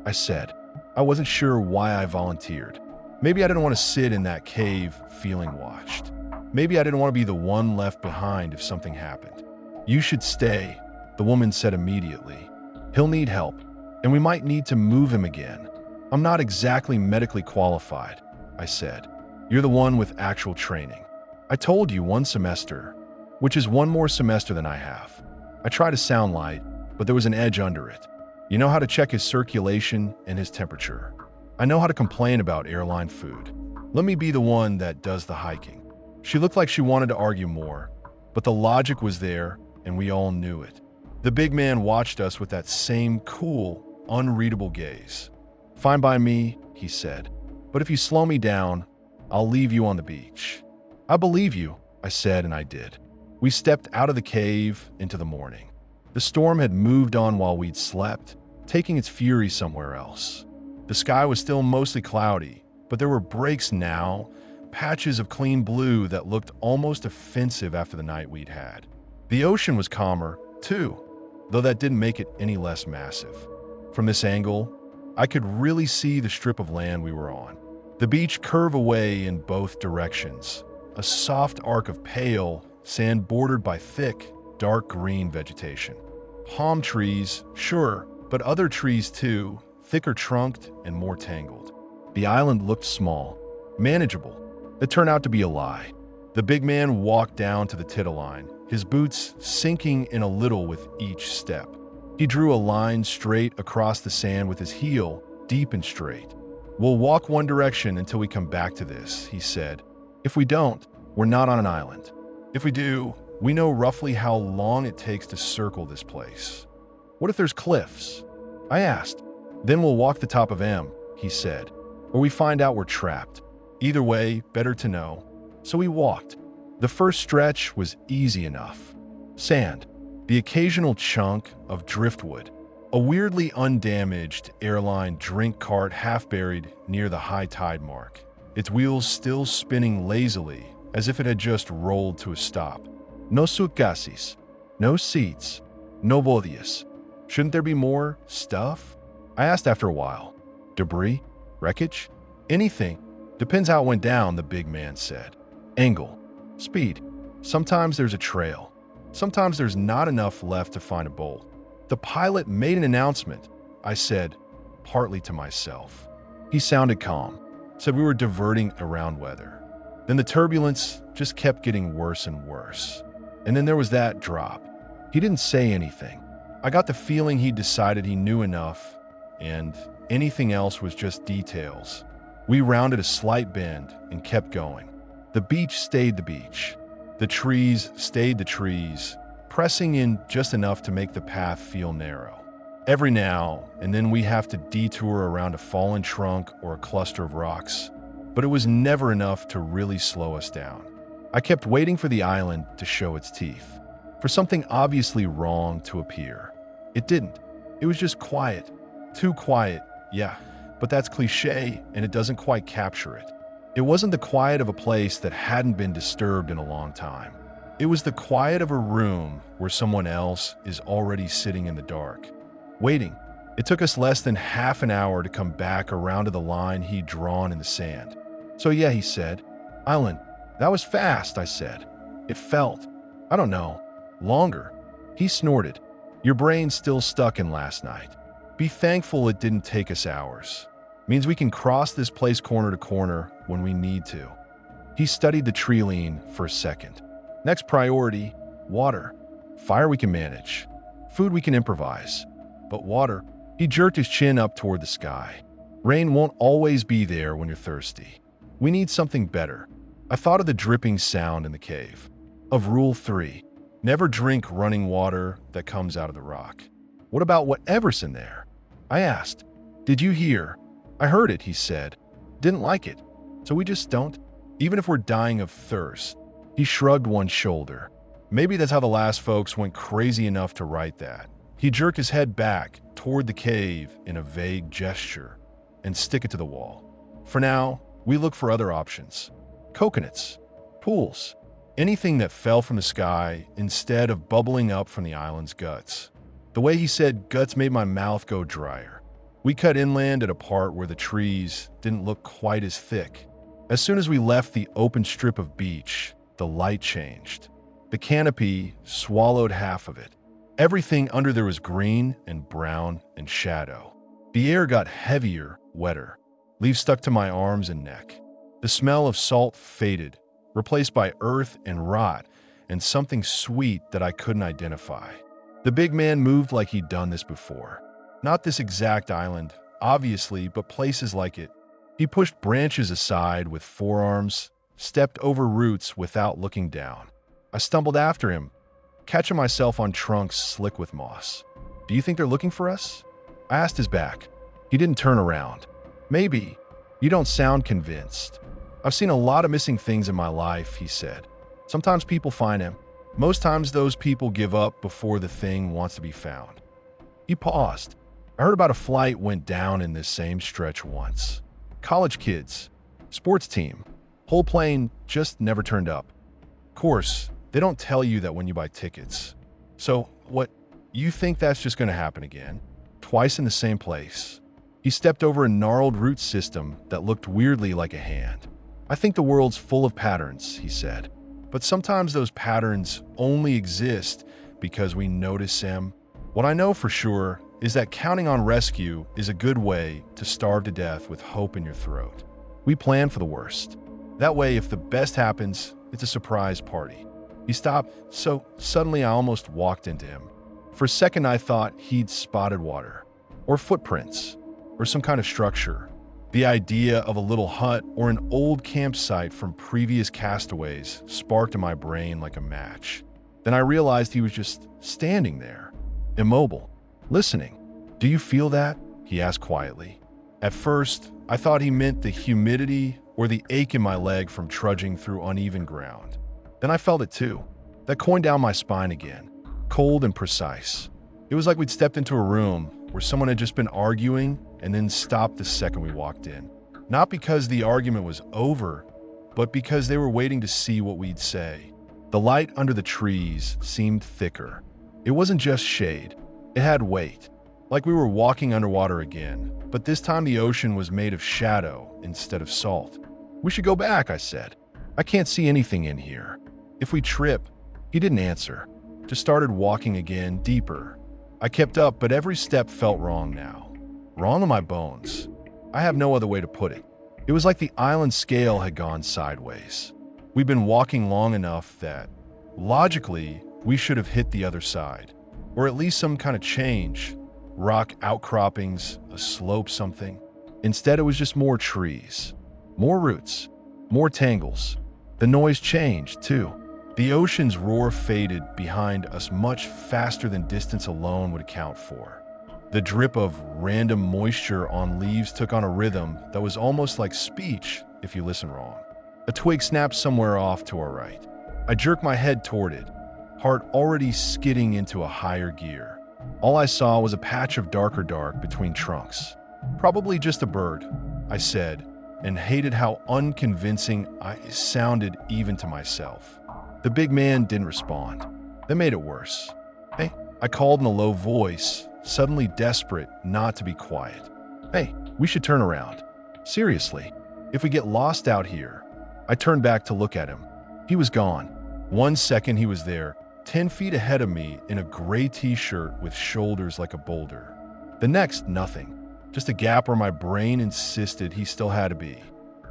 I said. I wasn't sure why I volunteered. Maybe I didn't want to sit in that cave feeling watched. Maybe I didn't want to be the one left behind if something happened. You should stay, the woman said immediately. He'll need help, and we might need to move him again. I'm not exactly medically qualified, I said. You're the one with actual training. I told you 1 semester, which is 1 more semester than I have. I try to sound light, but there was an edge under it. You know how to check his circulation and his temperature. I know how to complain about airline food. Let me be the one that does the hiking. She looked like she wanted to argue more, but the logic was there, and we all knew it. The big man watched us with that same cool, unreadable gaze. Fine by me, he said, but if you slow me down, I'll leave you on the beach. I believe you, I said, and I did. We stepped out of the cave into the morning. The storm had moved on while we'd slept, taking its fury somewhere else. The sky was still mostly cloudy, but there were breaks now, patches of clean blue that looked almost offensive after the night we'd had. The ocean was calmer, too, though that didn't make it any less massive. From this angle, I could really see the strip of land we were on. The beach curved away in both directions, a soft arc of pale, sand bordered by thick, dark green vegetation. Palm trees, sure, but other trees too, thicker trunked and more tangled. The island looked small, manageable. It turned out to be a lie. The big man walked down to the tittle-line, his boots sinking in a little with each step. He drew a line straight across the sand with his heel, deep and straight. "We'll walk one direction until we come back to this," he said. "If we don't, we're not on an island. If we do, we know roughly how long it takes to circle this place." "What if there's cliffs?" I asked. "Then we'll walk the top of M," he said, "or we find out we're trapped. Either way, better to know." So we walked. The first stretch was easy enough. Sand, the occasional chunk of driftwood, a weirdly undamaged airline drink cart half buried near the high tide mark, its wheels still spinning lazily as if it had just rolled to a stop. No suitcases, no seats, no bodeas. Shouldn't there be more stuff? I asked after a while. Debris? Wreckage? Anything. Depends how it went down, the big man said. Angle. Speed. Sometimes there's a trail. Sometimes there's not enough left to find a bolt. The pilot made an announcement, I said, partly to myself. He sounded calm, said we were diverting around weather. Then the turbulence just kept getting worse and worse. And then there was that drop. He didn't say anything. I got the feeling he decided he knew enough, and anything else was just details. We rounded a slight bend and kept going. The beach stayed the beach. The trees stayed the trees, pressing in just enough to make the path feel narrow. Every now and then we have to detour around a fallen trunk or a cluster of rocks, but it was never enough to really slow us down. I kept waiting for the island to show its teeth, for something obviously wrong to appear. It didn't. It was just quiet. Too quiet, yeah, but that's cliché and it doesn't quite capture it. It wasn't the quiet of a place that hadn't been disturbed in a long time. It was the quiet of a room where someone else is already sitting in the dark, waiting. It took us less than half an hour to come back around to the line he'd drawn in the sand. So yeah, he said. Island. That was fast, I said. It felt, I don't know, longer. He snorted. Your brain's still stuck in last night. Be thankful it didn't take us hours. Means we can cross this place corner to corner when we need to. He studied the tree lean for a second. Next priority, water. Fire we can manage. Food we can improvise. But water, he jerked his chin up toward the sky. Rain won't always be there when you're thirsty. We need something better. I thought of the dripping sound in the cave. Of Rule 3, never drink running water that comes out of the rock. What about whatever's in there? I asked. Did you hear? I heard it, he said. Didn't like it. So we just don't, even if we're dying of thirst. He shrugged one shoulder. Maybe that's how the last folks went crazy enough to write that. He jerked his head back toward the cave in a vague gesture and stick it to the wall. For now, we look for other options. Coconuts, pools, anything that fell from the sky instead of bubbling up from the island's guts. The way he said guts made my mouth go drier. We cut inland at a part where the trees didn't look quite as thick. As soon as we left the open strip of beach, the light changed. The canopy swallowed half of it. Everything under there was green and brown and shadow. The air got heavier, wetter. Leaves stuck to my arms and neck. The smell of salt faded, replaced by earth and rot and something sweet that I couldn't identify. The big man moved like he'd done this before. Not this exact island, obviously, but places like it. He pushed branches aside with forearms, stepped over roots without looking down. I stumbled after him, catching myself on trunks slick with moss. Do you think they're looking for us? I asked his back. He didn't turn around. Maybe. You don't sound convinced. I've seen a lot of missing things in my life, he said. Sometimes people find him. Most times those people give up before the thing wants to be found. He paused. I heard about a flight went down in this same stretch once. College kids, sports team, whole plane just never turned up. Of course, they don't tell you that when you buy tickets. So what, you think that's just going to happen again? Twice in the same place. He stepped over a gnarled root system that looked weirdly like a hand. I think the world's full of patterns, he said. But sometimes those patterns only exist because we notice them What I know for sure is that counting on rescue is a good way to starve to death with hope in your throat. We plan for the worst. That way, if the best happens, it's a surprise party. He stopped, so suddenly I almost walked into him. For a second, I thought he'd spotted water, or footprints, or some kind of structure. The idea of a little hut or an old campsite from previous castaways sparked in my brain like a match. Then I realized he was just standing there, immobile, listening. "Do you feel that?" he asked quietly. At first, I thought he meant the humidity or the ache in my leg from trudging through uneven ground. Then I felt it too, that coin down my spine again, cold and precise. It was like we'd stepped into a room where someone had just been arguing and then stopped the second we walked in. Not because the argument was over, but because they were waiting to see what we'd say. The light under the trees seemed thicker. It wasn't just shade, it had weight. Like we were walking underwater again, but this time the ocean was made of shadow instead of salt. "We should go back," I said. "I can't see anything in here. If we trip..." He didn't answer, just started walking again, deeper. I kept up, but every step felt wrong now. Wrong in my bones. I have no other way to put it. It was like the island scale had gone sideways. We'd been walking long enough that, logically, we should have hit the other side. Or at least some kind of change. Rock outcroppings, a slope, something. Instead, it was just more trees. More roots. More tangles. The noise changed, too. The ocean's roar faded behind us much faster than distance alone would account for. The drip of random moisture on leaves took on a rhythm that was almost like speech if you listen wrong. A twig snapped somewhere off to our right. I jerked my head toward it, heart already skidding into a higher gear. All I saw was a patch of darker dark between trunks. "Probably just a bird," I said, and hated how unconvincing I sounded even to myself. The big man didn't respond. That made it worse. "Hey," I called in a low voice, suddenly desperate not to be quiet. "Hey, we should turn around. Seriously, if we get lost out here." I turned back to look at him. He was gone. 1 second he was there, 10 feet ahead of me in a gray t-shirt with shoulders like a boulder. The next, nothing. Just a gap where my brain insisted he still had to be.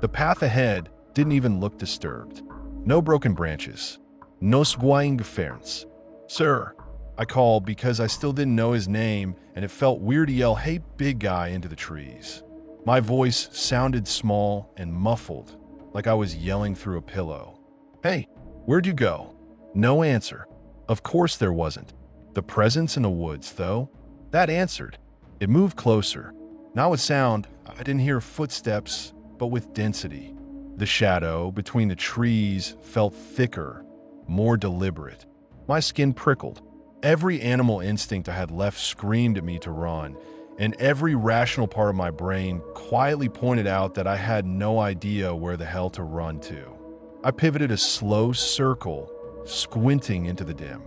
The path ahead didn't even look disturbed. No broken branches. No gefährens. "Sir," I called because I still didn't know his name and it felt weird to yell, "Hey, big guy," into the trees. My voice sounded small and muffled, like I was yelling through a pillow. "Hey, where'd you go?" No answer. Of course there wasn't. The presence in the woods, though, that answered. It moved closer. Not with sound, I didn't hear footsteps, but with density. The shadow between the trees felt thicker, more deliberate. My skin prickled. Every animal instinct I had left screamed at me to run, and every rational part of my brain quietly pointed out that I had no idea where the hell to run to. I pivoted a slow circle, squinting into the dim.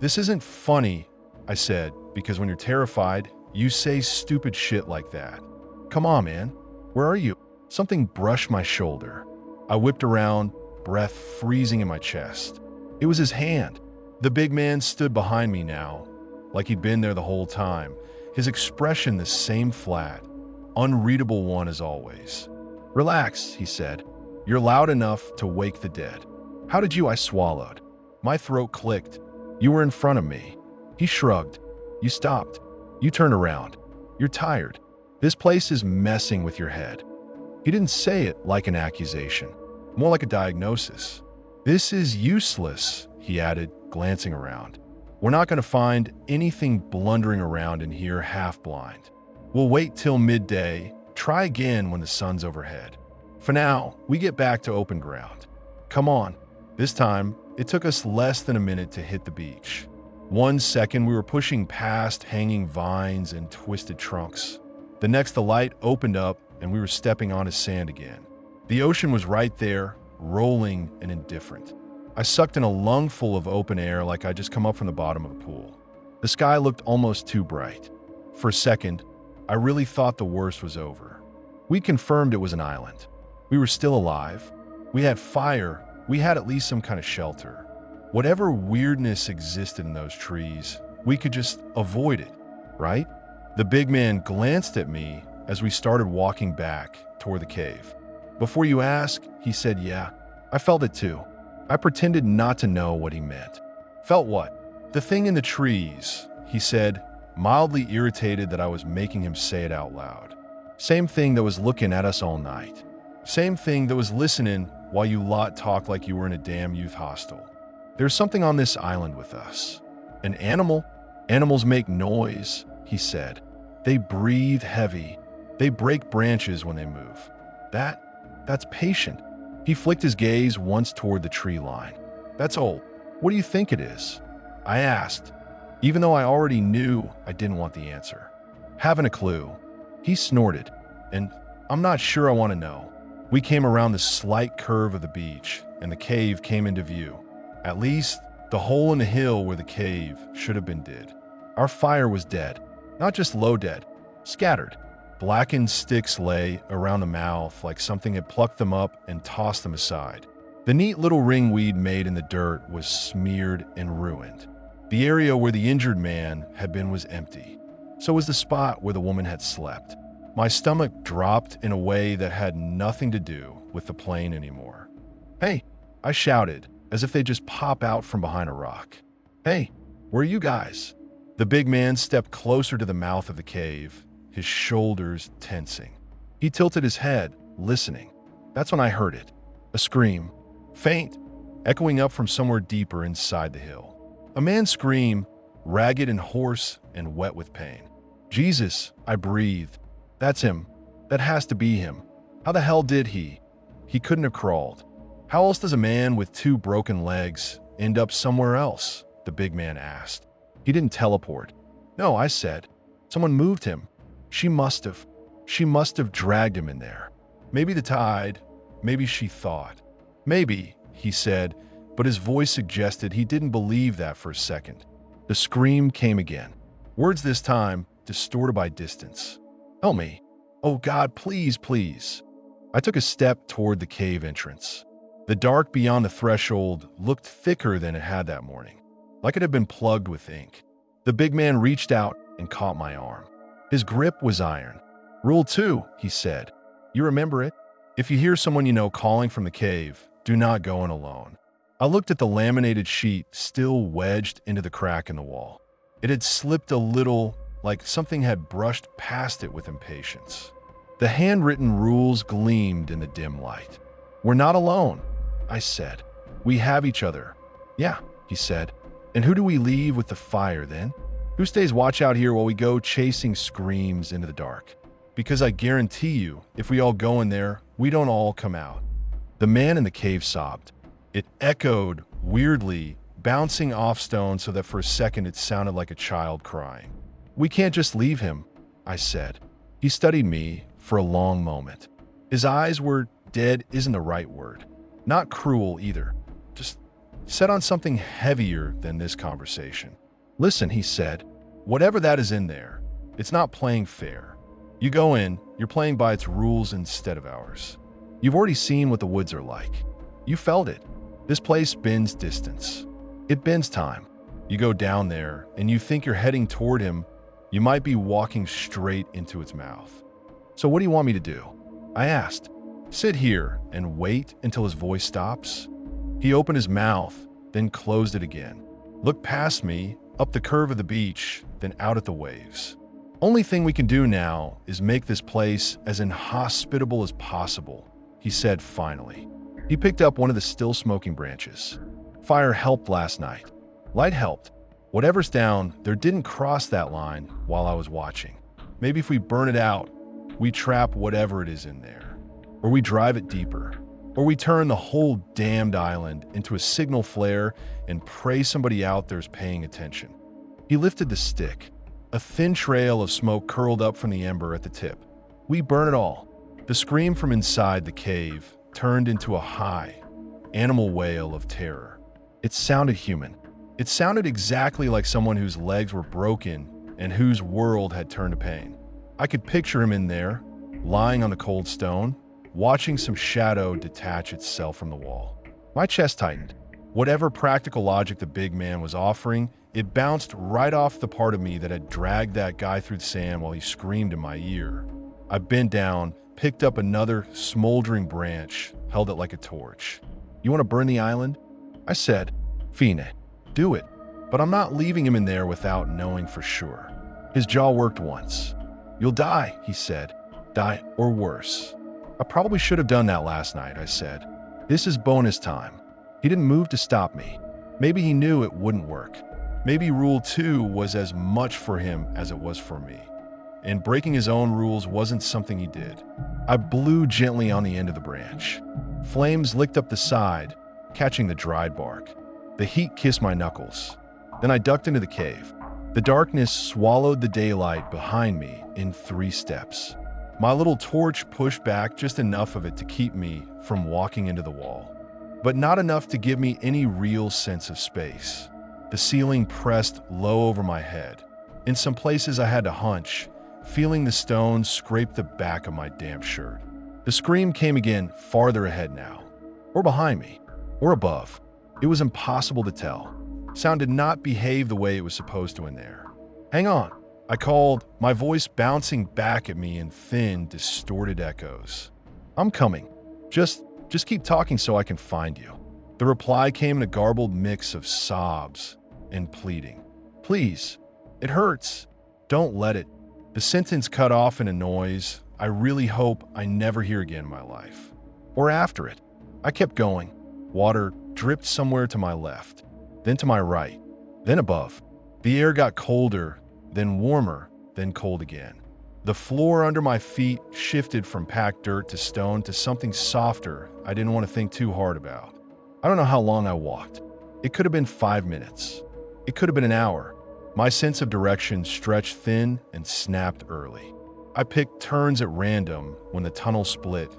"This isn't funny," I said, "because when you're terrified, you say stupid shit like that. Come on, man. Where are you?" Something brushed my shoulder. I whipped around, breath freezing in my chest. It was his hand. The big man stood behind me now, like he'd been there the whole time, his expression the same flat, unreadable one as always. "Relax," he said. "You're loud enough to wake the dead." "How did you?" I swallowed. My throat clicked. "You were in front of me." He shrugged. "You stopped. You turned around. You're tired. This place is messing with your head." He didn't say it like an accusation, more like a diagnosis. "This is useless," he added, glancing around. "We're not going to find anything blundering around in here half-blind. We'll wait till midday, try again when the sun's overhead. For now, we get back to open ground. Come on." This time, it took us less than a minute to hit the beach. 1 second, we were pushing past hanging vines and twisted trunks. The next, the light opened up and we were stepping onto sand again. The ocean was right there, rolling and indifferent. I sucked in a lungful of open air like I'd just come up from the bottom of a pool. The sky looked almost too bright. For a second, I really thought the worst was over. We confirmed it was an island. We were still alive. We had fire. We had at least some kind of shelter. Whatever weirdness existed in those trees, We could just avoid it, right? The big man glanced at me as we started walking back toward the cave. Before you ask, he said, yeah, I felt it too. I pretended not to know what he meant. Felt what? The thing in the trees, he said, mildly irritated that I was making him say it out loud. Same thing that was looking at us all night. Same thing that was listening while you lot talked like you were in a damn youth hostel. There's something on this island with us. An animal? Animals make noise, he said. They breathe heavy. They break branches when they move. That's patient. He flicked his gaze once toward the tree line. That's old. What do you think it is? I asked, even though I already knew I didn't want the answer. Haven't a clue. He snorted, and I'm not sure I want to know. We came around the slight curve of the beach, and the cave came into view. At least, the hole in the hill where the cave should have been did. Our fire was dead. Not just low dead, scattered. Blackened sticks lay around the mouth like something had plucked them up and tossed them aside. The neat little ring we'd made in the dirt was smeared and ruined. The area where the injured man had been was empty. So was the spot where the woman had slept. My stomach dropped in a way that had nothing to do with the plane anymore. Hey, I shouted, as if they'd just pop out from behind a rock. Hey, where are you guys? The big man stepped closer to the mouth of the cave, his shoulders tensing. He tilted his head, listening. That's when I heard it. A scream, faint, echoing up from somewhere deeper inside the hill. A man's scream, ragged and hoarse and wet with pain. Jesus, I breathed. That's him. That has to be him. How the hell did he? He couldn't have crawled. How else does a man with 2 broken legs end up somewhere else? The big man asked. He didn't teleport. No, I said. Someone moved him. She must have dragged him in there. Maybe the tide, maybe she thought. Maybe, he said, but his voice suggested he didn't believe that for a second. The scream came again. Words this time distorted by distance. Help me. Oh God, please, please. I took a step toward the cave entrance. The dark beyond the threshold looked thicker than it had that morning, like it had been plugged with ink. The big man reached out and caught my arm. His grip was iron. Rule 2, he said. You remember it? If you hear someone you know calling from the cave, do not go in alone. I looked at the laminated sheet still wedged into the crack in the wall. It had slipped a little, like something had brushed past it with impatience. The handwritten rules gleamed in the dim light. We're not alone, I said. We have each other. Yeah, he said. And who do we leave with the fire then? Who stays watch out here while we go chasing screams into the dark? Because I guarantee you, if we all go in there, we don't all come out. The man in the cave sobbed. It echoed weirdly, bouncing off stone so that for a second it sounded like a child crying. We can't just leave him, I said. He studied me for a long moment. His eyes were dead isn't the right word. Not cruel either. Just set on something heavier than this conversation. Listen, he said, whatever that is in there, it's not playing fair. You go in, you're playing by its rules instead of ours. You've already seen what the woods are like. You felt it. This place bends distance. It bends time. You go down there and you think you're heading toward him, you might be walking straight into its mouth. So what do you want me to do? I asked. Sit here and wait until his voice stops? He opened his mouth, then closed it again. Looked past me, up the curve of the beach, then out at the waves. Only thing we can do now is make this place as inhospitable as possible, he said finally. He picked up one of the still smoking branches. Fire helped last night. Light helped. Whatever's down, there didn't cross that line while I was watching. Maybe if we burn it out, we trap whatever it is in there. Or we drive it deeper. Or we turn the whole damned island into a signal flare and pray somebody out there's paying attention. He lifted the stick. A thin trail of smoke curled up from the ember at the tip. We burn it all. The scream from inside the cave turned into a high, animal wail of terror. It sounded human. It sounded exactly like someone whose legs were broken and whose world had turned to pain. I could picture him in there, lying on the cold stone, watching some shadow detach itself from the wall. My chest tightened. Whatever practical logic the big man was offering, It bounced right off the part of me that had dragged that guy through the sand while he screamed in my ear. I bent down, picked up another smoldering branch, held it like a torch. "You want to burn the island?" I said. "Fine, do it. But I'm not leaving him in there without knowing for sure." His jaw worked once. "You'll die," he said. "Die or worse." "I probably should have done that last night," I said. "This is bonus time." He didn't move to stop me. Maybe he knew it wouldn't work. Maybe Rule 2 was as much for him as it was for me. And breaking his own rules wasn't something he did. I blew gently on the end of the branch. Flames licked up the side, catching the dried bark. The heat kissed my knuckles. Then I ducked into the cave. The darkness swallowed the daylight behind me in 3 steps. My little torch pushed back just enough of it to keep me from walking into the wall, but not enough to give me any real sense of space. The ceiling pressed low over my head. In some places I had to hunch, feeling the stones scrape the back of my damp shirt. The scream came again, farther ahead now, or behind me, or above. It was impossible to tell. Sound did not behave the way it was supposed to in there. "Hang on," I called, my voice bouncing back at me in thin, distorted echoes. "I'm coming. Just keep talking so I can find you." The reply came in a garbled mix of sobs and pleading. "Please, it hurts. Don't let it." The sentence cut off in a noise I really hope I never hear again in my life. Or after it. I kept going. Water dripped somewhere to my left, then to my right, then above. The air got colder, then warmer, then cold again. The floor under my feet shifted from packed dirt to stone to something softer I didn't want to think too hard about. I don't know how long I walked. It could have been 5 minutes. It could have been an hour. My sense of direction stretched thin and snapped early. I picked turns at random when the tunnel split,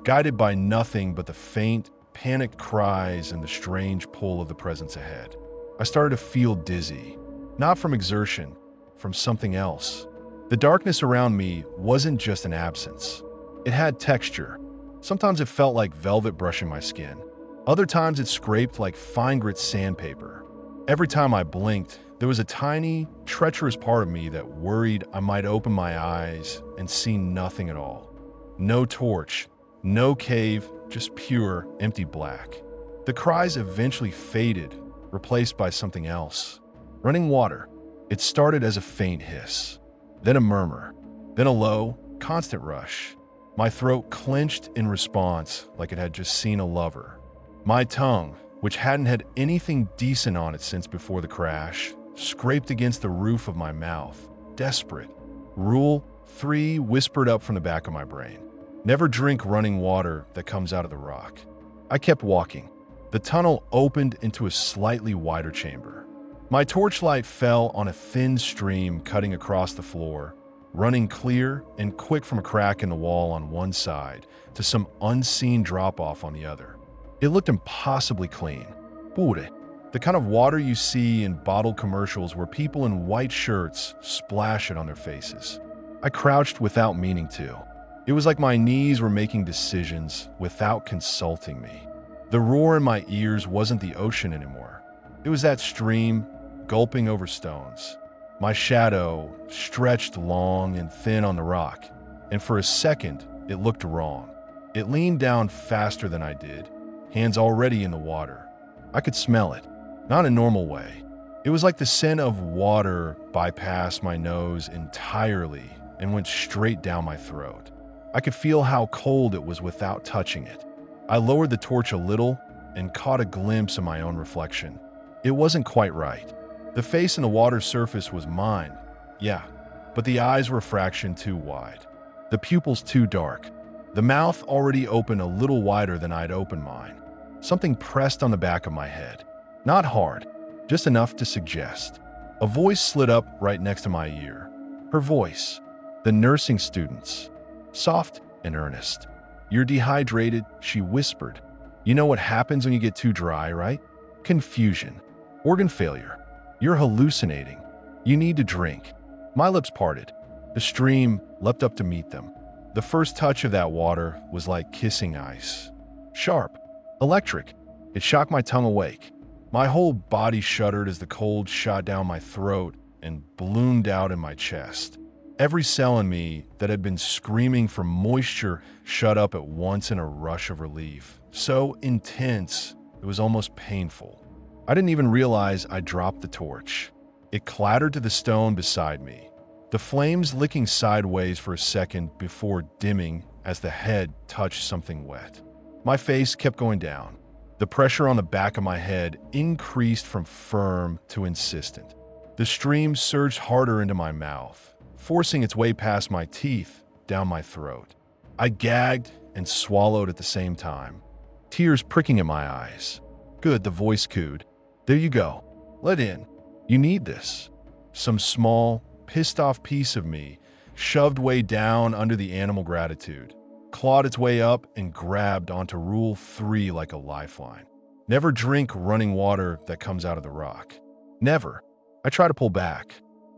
guided by nothing but the faint, panicked cries and the strange pull of the presence ahead. I started to feel dizzy, not from exertion, from something else. The darkness around me wasn't just an absence. It had texture. Sometimes it felt like velvet brushing my skin. Other times it scraped like fine-grit sandpaper. Every time I blinked, there was a tiny, treacherous part of me that worried I might open my eyes and see nothing at all. No torch, no cave, just pure, empty black. The cries eventually faded, replaced by something else. Running water. It started as a faint hiss, then a murmur, then a low, constant rush. My throat clenched in response like it had just seen a lover. My tongue, which hadn't had anything decent on it since before the crash, scraped against the roof of my mouth, desperate. Rule 3 whispered up from the back of my brain. Never drink running water that comes out of the rock. I kept walking. The tunnel opened into a slightly wider chamber. My torchlight fell on a thin stream cutting across the floor, running clear and quick from a crack in the wall on one side to some unseen drop-off on the other. It looked impossibly clean. Pure. The kind of water you see in bottled commercials where people in white shirts splash it on their faces. I crouched without meaning to. It was like my knees were making decisions without consulting me. The roar in my ears wasn't the ocean anymore. It was that stream gulping over stones. My shadow stretched long and thin on the rock, and for a second, it looked wrong. It leaned down faster than I did, hands already in the water. I could smell it, not in a normal way. It was like the scent of water bypassed my nose entirely and went straight down my throat. I could feel how cold it was without touching it. I lowered the torch a little and caught a glimpse of my own reflection. It wasn't quite right. The face in the water surface was mine, yeah, but the eyes were a fraction too wide. The pupils too dark. The mouth already open a little wider than I'd opened mine. Something pressed on the back of my head. Not hard, just enough to suggest. A voice slid up right next to my ear. Her voice, the nursing student's, soft and earnest. "You're dehydrated," she whispered. "You know what happens when you get too dry, right? Confusion. Organ failure. You're hallucinating. You need to drink." My lips parted. The stream leapt up to meet them. The first touch of that water was like kissing ice. Sharp. Electric. It shocked my tongue awake. My whole body shuddered as the cold shot down my throat and ballooned out in my chest. Every cell in me that had been screaming for moisture shut up at once in a rush of relief. So intense, it was almost painful. I didn't even realize I dropped the torch. It clattered to the stone beside me, the flames licking sideways for a second before dimming as the head touched something wet. My face kept going down. The pressure on the back of my head increased from firm to insistent. The stream surged harder into my mouth, forcing its way past my teeth down my throat. I gagged and swallowed at the same time, tears pricking at my eyes. Good, the voice cooed. There you go. Let in. You need this. Some small, pissed-off piece of me shoved way down under the animal gratitude, clawed its way up and grabbed onto Rule 3 like a lifeline. Never drink running water that comes out of the rock. Never. I try to pull back.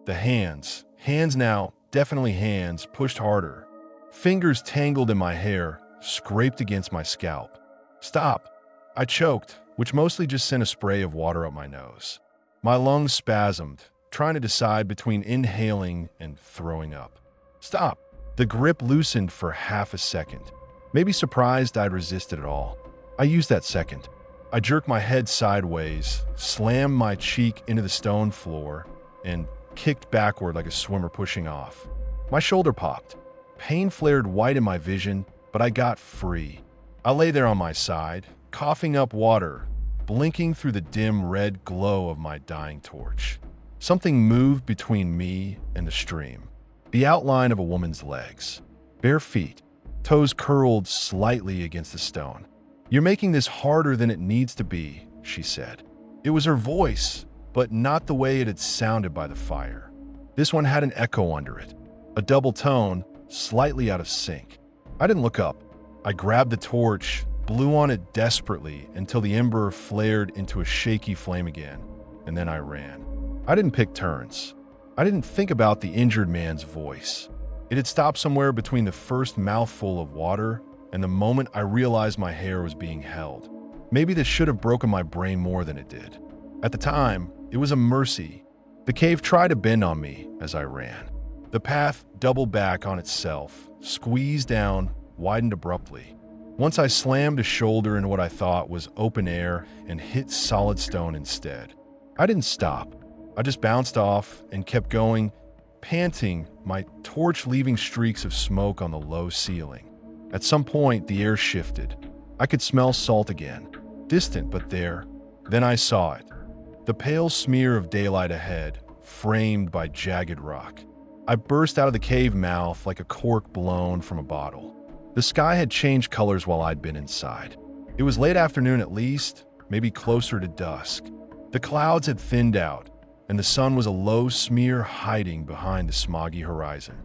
The hands now, definitely hands, pushed harder. Fingers tangled in my hair, scraped against my scalp. Stop. I choked, which mostly just sent a spray of water up my nose. My lungs spasmed, trying to decide between inhaling and throwing up. Stop. The grip loosened for half a second. Maybe surprised I'd resisted at all. I used that second. I jerked my head sideways, slammed my cheek into the stone floor, and kicked backward like a swimmer pushing off. My shoulder popped. Pain flared white in my vision, but I got free. I lay there on my side, coughing up water, blinking through the dim red glow of my dying torch. Something moved between me and the stream. The outline of a woman's legs. Bare feet, toes curled slightly against the stone. You're making this harder than it needs to be, she said. It was her voice, but not the way it had sounded by the fire. This one had an echo under it, a double tone, slightly out of sync. I didn't look up. I grabbed the torch, blew on it desperately until the ember flared into a shaky flame again, and then I ran. I didn't pick turns. I didn't think about the injured man's voice. It had stopped somewhere between the first mouthful of water and the moment I realized my hair was being held. Maybe this should have broken my brain more than it did. At the time, it was a mercy. The cave tried to bend on me as I ran. The path doubled back on itself, squeezed down, widened abruptly. Once I slammed a shoulder into what I thought was open air and hit solid stone instead. I didn't stop. I just bounced off and kept going, panting, my torch leaving streaks of smoke on the low ceiling. At some point, the air shifted. I could smell salt again, distant but there. Then I saw it. The pale smear of daylight ahead, framed by jagged rock. I burst out of the cave mouth like a cork blown from a bottle. The sky had changed colors while I'd been inside. It was late afternoon at least, maybe closer to dusk. The clouds had thinned out, and the sun was a low smear hiding behind the smoggy horizon.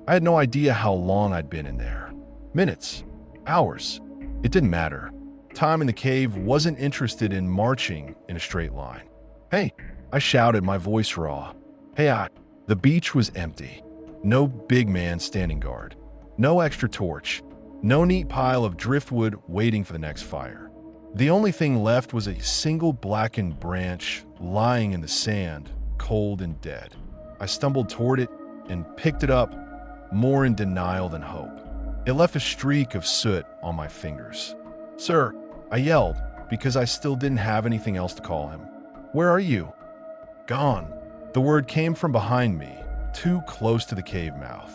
I had no idea how long I'd been in there. Minutes, hours, it didn't matter. Time in the cave wasn't interested in marching in a straight line. Hey, I shouted, my voice raw. Hey, the beach was empty. No big man standing guard. No extra torch. No neat pile of driftwood waiting for the next fire. The only thing left was a single blackened branch lying in the sand, cold and dead. I stumbled toward it and picked it up, more in denial than hope. It left a streak of soot on my fingers. Sir, I yelled because I still didn't have anything else to call him. Where are you? Gone. The word came from behind me, too close to the cave mouth.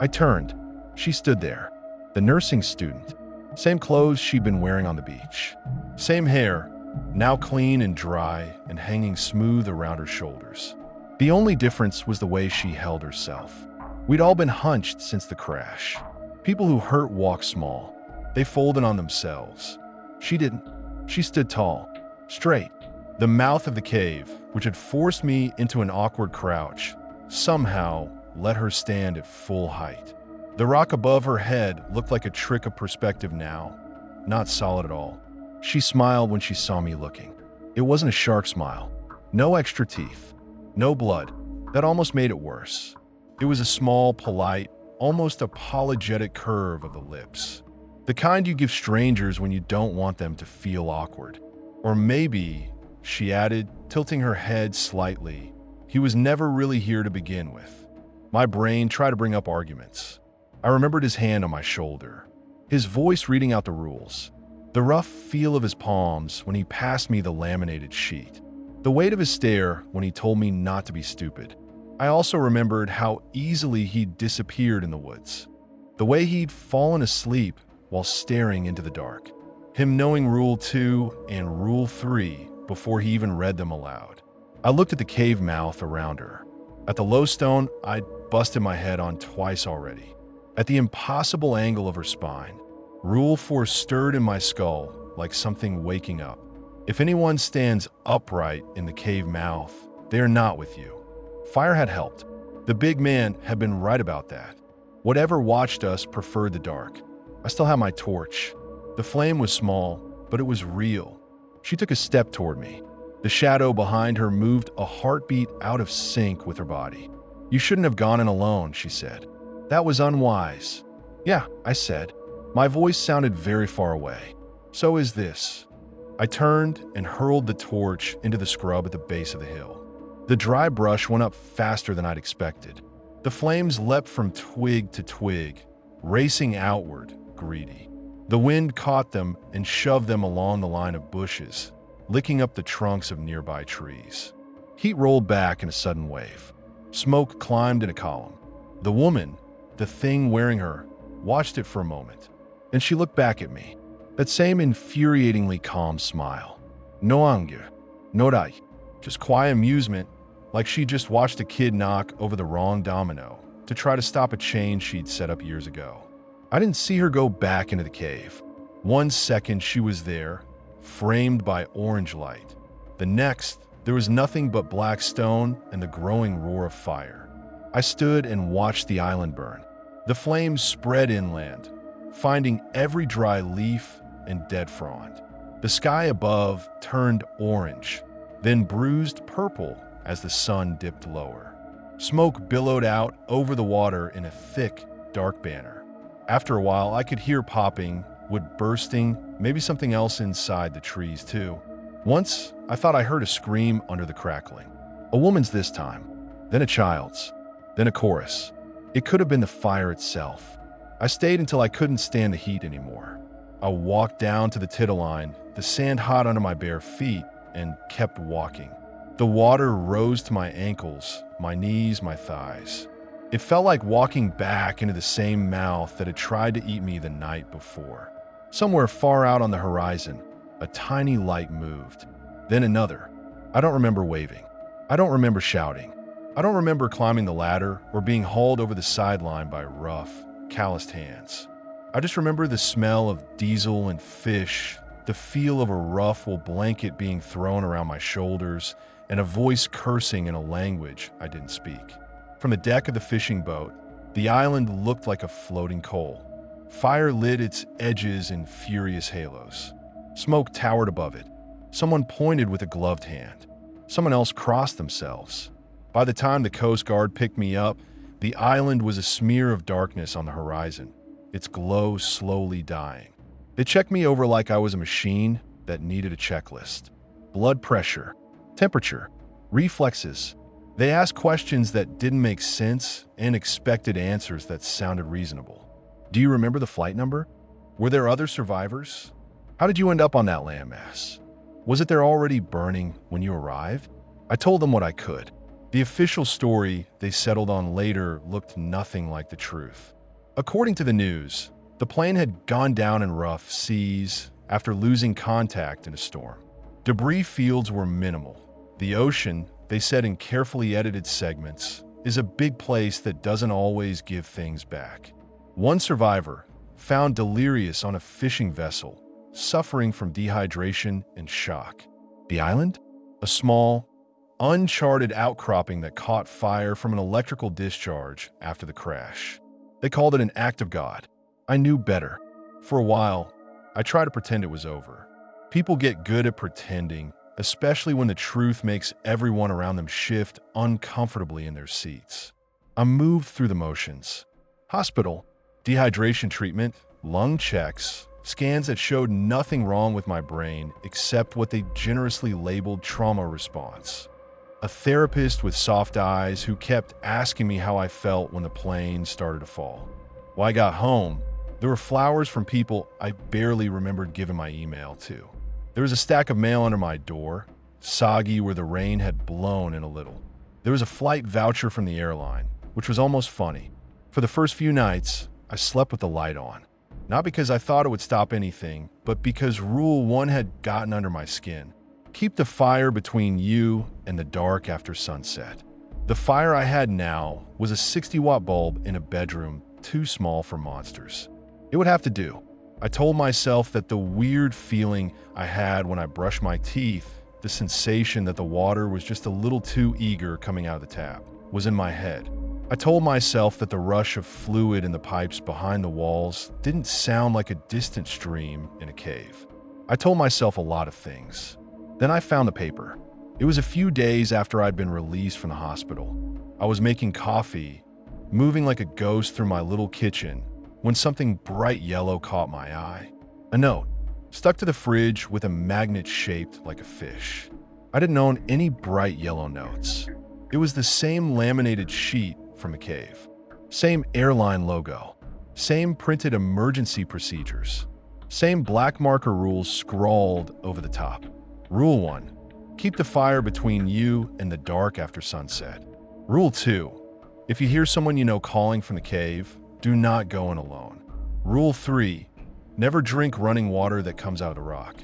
I turned. She stood there, the nursing student. Same clothes she'd been wearing on the beach. Same hair, now clean and dry and hanging smooth around her shoulders. The only difference was the way she held herself. We'd all been hunched since the crash. People who hurt walk small. They folded on themselves. She didn't. She stood tall, straight. The mouth of the cave, which had forced me into an awkward crouch, somehow let her stand at full height. The rock above her head looked like a trick of perspective now, not solid at all. She smiled when she saw me looking. It wasn't a shark smile. No extra teeth. No blood. That almost made it worse. It was a small, polite, almost apologetic curve of the lips. The kind you give strangers when you don't want them to feel awkward. Or maybe she added, tilting her head slightly. "He was never really here to begin with." My brain tried to bring up arguments. I remembered his hand on my shoulder, his voice reading out the rules, the rough feel of his palms when he passed me the laminated sheet, the weight of his stare when he told me not to be stupid. I also remembered how easily he'd disappeared in the woods, the way he'd fallen asleep while staring into the dark, him knowing Rule 2 and Rule 3 before he even read them aloud. I looked at the cave mouth around her, at the low stone I'd busted my head on twice already, at the impossible angle of her spine. Rule 4 stirred in my skull like something waking up. If anyone stands upright in the cave mouth, they are not with you. Fire had helped. The big man had been right about that. Whatever watched us preferred the dark. I still had my torch. The flame was small, but it was real. She took a step toward me. The shadow behind her moved a heartbeat out of sync with her body. "You shouldn't have gone in alone," she said. "That was unwise." "Yeah," I said. My voice sounded very far away. "So is this." I turned and hurled the torch into the scrub at the base of the hill. The dry brush went up faster than I'd expected. The flames leapt from twig to twig, racing outward, greedy. The wind caught them and shoved them along the line of bushes, licking up the trunks of nearby trees. Heat rolled back in a sudden wave. Smoke climbed in a column. The woman, the thing wearing her, watched it for a moment. Then she looked back at me. That same infuriatingly calm smile. No anger, no rai, just quiet amusement, like she just watched a kid knock over the wrong domino to try to stop a chain she'd set up years ago. I didn't see her go back into the cave. 1 second she was there, framed by orange light. The next, there was nothing but black stone and the growing roar of fire. I stood and watched the island burn. The flames spread inland, finding every dry leaf and dead frond. The sky above turned orange, then bruised purple as the sun dipped lower. Smoke billowed out over the water in a thick, dark banner. After a while, I could hear popping, wood bursting, maybe something else inside the trees too. Once, I thought I heard a scream under the crackling. A woman's this time, then a child's, then a chorus. It could have been the fire itself. I stayed until I couldn't stand the heat anymore. I walked down to the tittle-line, the sand hot under my bare feet, and kept walking. The water rose to my ankles, my knees, my thighs. It felt like walking back into the same mouth that had tried to eat me the night before. Somewhere far out on the horizon, a tiny light moved. Then another. I don't remember waving. I don't remember shouting. I don't remember climbing the ladder or being hauled over the sideline by rough, calloused hands. I just remember the smell of diesel and fish, the feel of a rough wool blanket being thrown around my shoulders, and a voice cursing in a language I didn't speak. From the deck of the fishing boat, the island looked like a floating coal. Fire lit its edges in furious halos. Smoke towered above it. Someone pointed with a gloved hand. Someone else crossed themselves. By the time the Coast Guard picked me up, the island was a smear of darkness on the horizon, its glow slowly dying. They checked me over like I was a machine that needed a checklist. Blood pressure, temperature, reflexes. They asked questions that didn't make sense and expected answers that sounded reasonable. Do you remember the flight number? Were there other survivors? How did you end up on that landmass? Was it there already burning when you arrived? I told them what I could. The official story they settled on later looked nothing like the truth. According to the news, the plane had gone down in rough seas after losing contact in a storm. Debris fields were minimal. The ocean, they said in carefully edited segments, is a big place that doesn't always give things back. One survivor, found delirious on a fishing vessel, suffering from dehydration and shock. The island? A small, uncharted outcropping that caught fire from an electrical discharge after the crash. They called it an act of God. I knew better. For a while, I tried to pretend it was over. People get good at pretending, especially when the truth makes everyone around them shift uncomfortably in their seats. I moved through the motions. Hospital, dehydration treatment, lung checks, Scans that showed nothing wrong with my brain except what they generously labeled trauma response. A therapist with soft eyes who kept asking me how I felt when the plane started to fall. When I got home, there were flowers from people I barely remembered giving my email to. There was a stack of mail under my door, soggy where the rain had blown in a little. There was a flight voucher from the airline, which was almost funny. For the first few nights, I slept with the light on. Not because I thought it would stop anything, but because Rule 1 had gotten under my skin. Keep the fire between you and the dark after sunset. The fire I had now was a 60-watt bulb in a bedroom too small for monsters. It would have to do. I told myself that the weird feeling I had when I brushed my teeth, the sensation that the water was just a little too eager coming out of the tap, was in my head. I told myself that the rush of fluid in the pipes behind the walls didn't sound like a distant stream in a cave. I told myself a lot of things. Then I found the paper. It was a few days after I'd been released from the hospital. I was making coffee, moving like a ghost through my little kitchen, when something bright yellow caught my eye. A note, stuck to the fridge with a magnet shaped like a fish. I didn't own any bright yellow notes. It was the same laminated sheet from the cave. Same airline logo. Same printed emergency procedures. Same black marker rules scrawled over the top. Rule 1. Keep the fire between you and the dark after sunset. Rule 2. If you hear someone you know calling from the cave, do not go in alone. Rule 3. Never drink running water that comes out of the rock.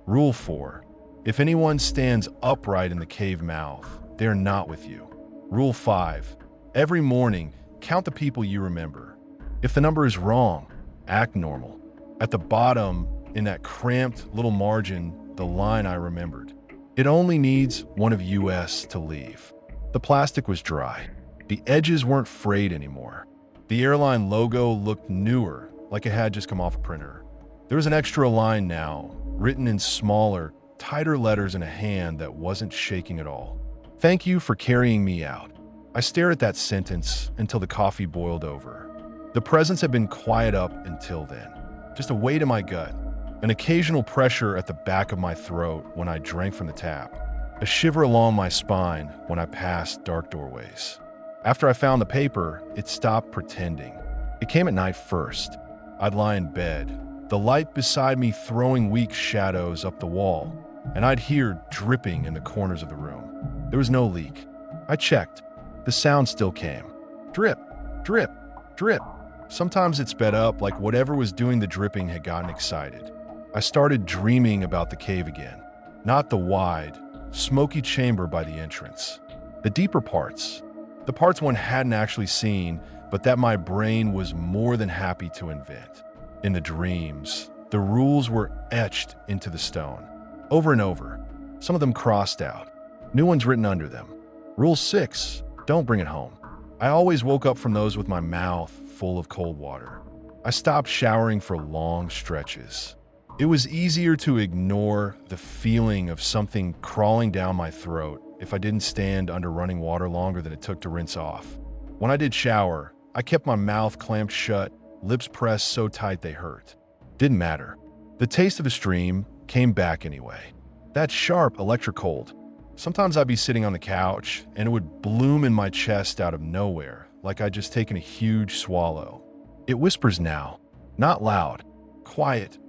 Rule 4. If anyone stands upright in the cave mouth, they are not with you. Rule 5. Every morning, count the people you remember. If the number is wrong, act normal. At the bottom, in that cramped little margin, the line I remembered. It only needs one of US to leave. The plastic was dry. The edges weren't frayed anymore. The airline logo looked newer, like it had just come off a printer. There was an extra line now, written in smaller, tighter letters in a hand that wasn't shaking at all. Thank you for carrying me out. I stared at that sentence until the coffee boiled over. The presence had been quiet up until then. Just a weight in my gut. An occasional pressure at the back of my throat when I drank from the tap. A shiver along my spine when I passed dark doorways. After I found the paper, it stopped pretending. It came at night first. I'd lie in bed, the light beside me throwing weak shadows up the wall, and I'd hear dripping in the corners of the room. There was no leak. I checked. The sound still came. Drip, drip, drip. Sometimes it sped up like whatever was doing the dripping had gotten excited. I started dreaming about the cave again. Not the wide, smoky chamber by the entrance. The deeper parts. The parts one hadn't actually seen, but that my brain was more than happy to invent. In the dreams, the rules were etched into the stone. Over and over. Some of them crossed out. New ones written under them. Rule 6, don't bring it home. I always woke up from those with my mouth full of cold water. I stopped showering for long stretches. It was easier to ignore the feeling of something crawling down my throat if I didn't stand under running water longer than it took to rinse off. When I did shower, I kept my mouth clamped shut, lips pressed so tight they hurt. Didn't matter. The taste of the stream came back anyway. That sharp electric cold. Sometimes I'd be sitting on the couch and it would bloom in my chest out of nowhere, like I'd just taken a huge swallow. It whispers now, not loud, quiet,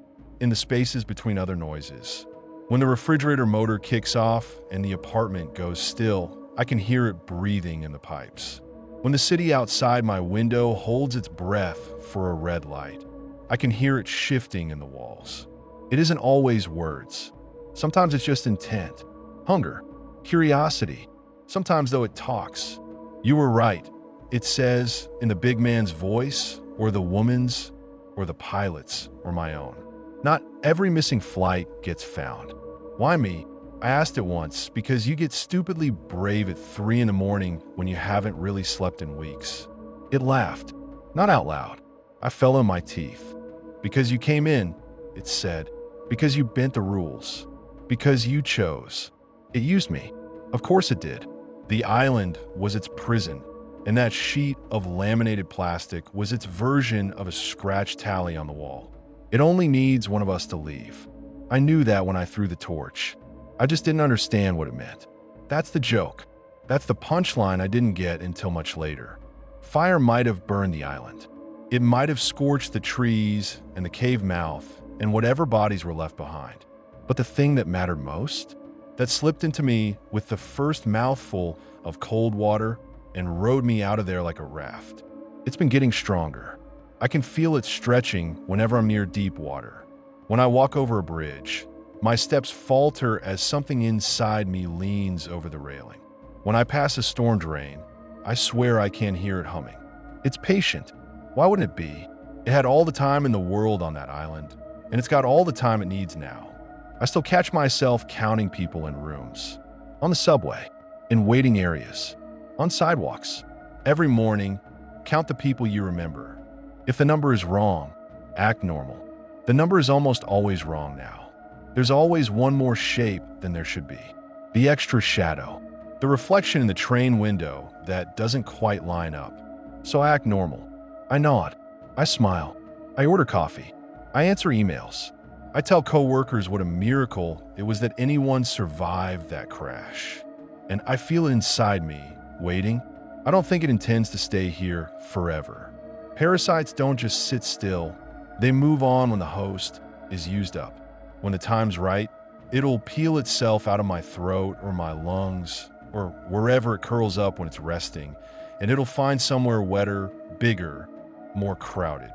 in the spaces between other noises. When the refrigerator motor kicks off and the apartment goes still, I can hear it breathing in the pipes. When the city outside my window holds its breath for a red light, I can hear it shifting in the walls. It isn't always words. Sometimes it's just intent, hunger, curiosity. Sometimes, though, it talks. You were right, it says in the big man's voice, or the woman's, or the pilot's, or my own. Not every missing flight gets found. Why me? I asked it once because you get stupidly brave at 3 in the morning when you haven't really slept in weeks. It laughed, not out loud. I fell on my teeth. Because you came in, it said. Because you bent the rules. Because you chose. It used me. Of course it did. The island was its prison, and that sheet of laminated plastic was its version of a scratch tally on the wall. It only needs one of us to leave. I knew that when I threw the torch. I just didn't understand what it meant. That's the joke. That's the punchline I didn't get until much later. Fire might have burned the island. It might have scorched the trees and the cave mouth and whatever bodies were left behind. But the thing that mattered most, that slipped into me with the first mouthful of cold water and rode me out of there like a raft. It's been getting stronger. I can feel it stretching whenever I'm near deep water. When I walk over a bridge, my steps falter as something inside me leans over the railing. When I pass a storm drain, I swear I can't hear it humming. It's patient. Why wouldn't it be? It had all the time in the world on that island, and it's got all the time it needs now. I still catch myself counting people in rooms, on the subway, in waiting areas, on sidewalks. Every morning, count the people you remember. If the number is wrong, act normal. The number is almost always wrong now. There's always one more shape than there should be. The extra shadow. The reflection in the train window that doesn't quite line up. So I act normal. I nod. I smile. I order coffee. I answer emails. I tell coworkers what a miracle it was that anyone survived that crash. And I feel it inside me, waiting. I don't think it intends to stay here forever. Parasites don't just sit still. They move on when the host is used up. When the time's right, it'll peel itself out of my throat or my lungs or wherever it curls up when it's resting, and it'll find somewhere wetter, bigger, more crowded.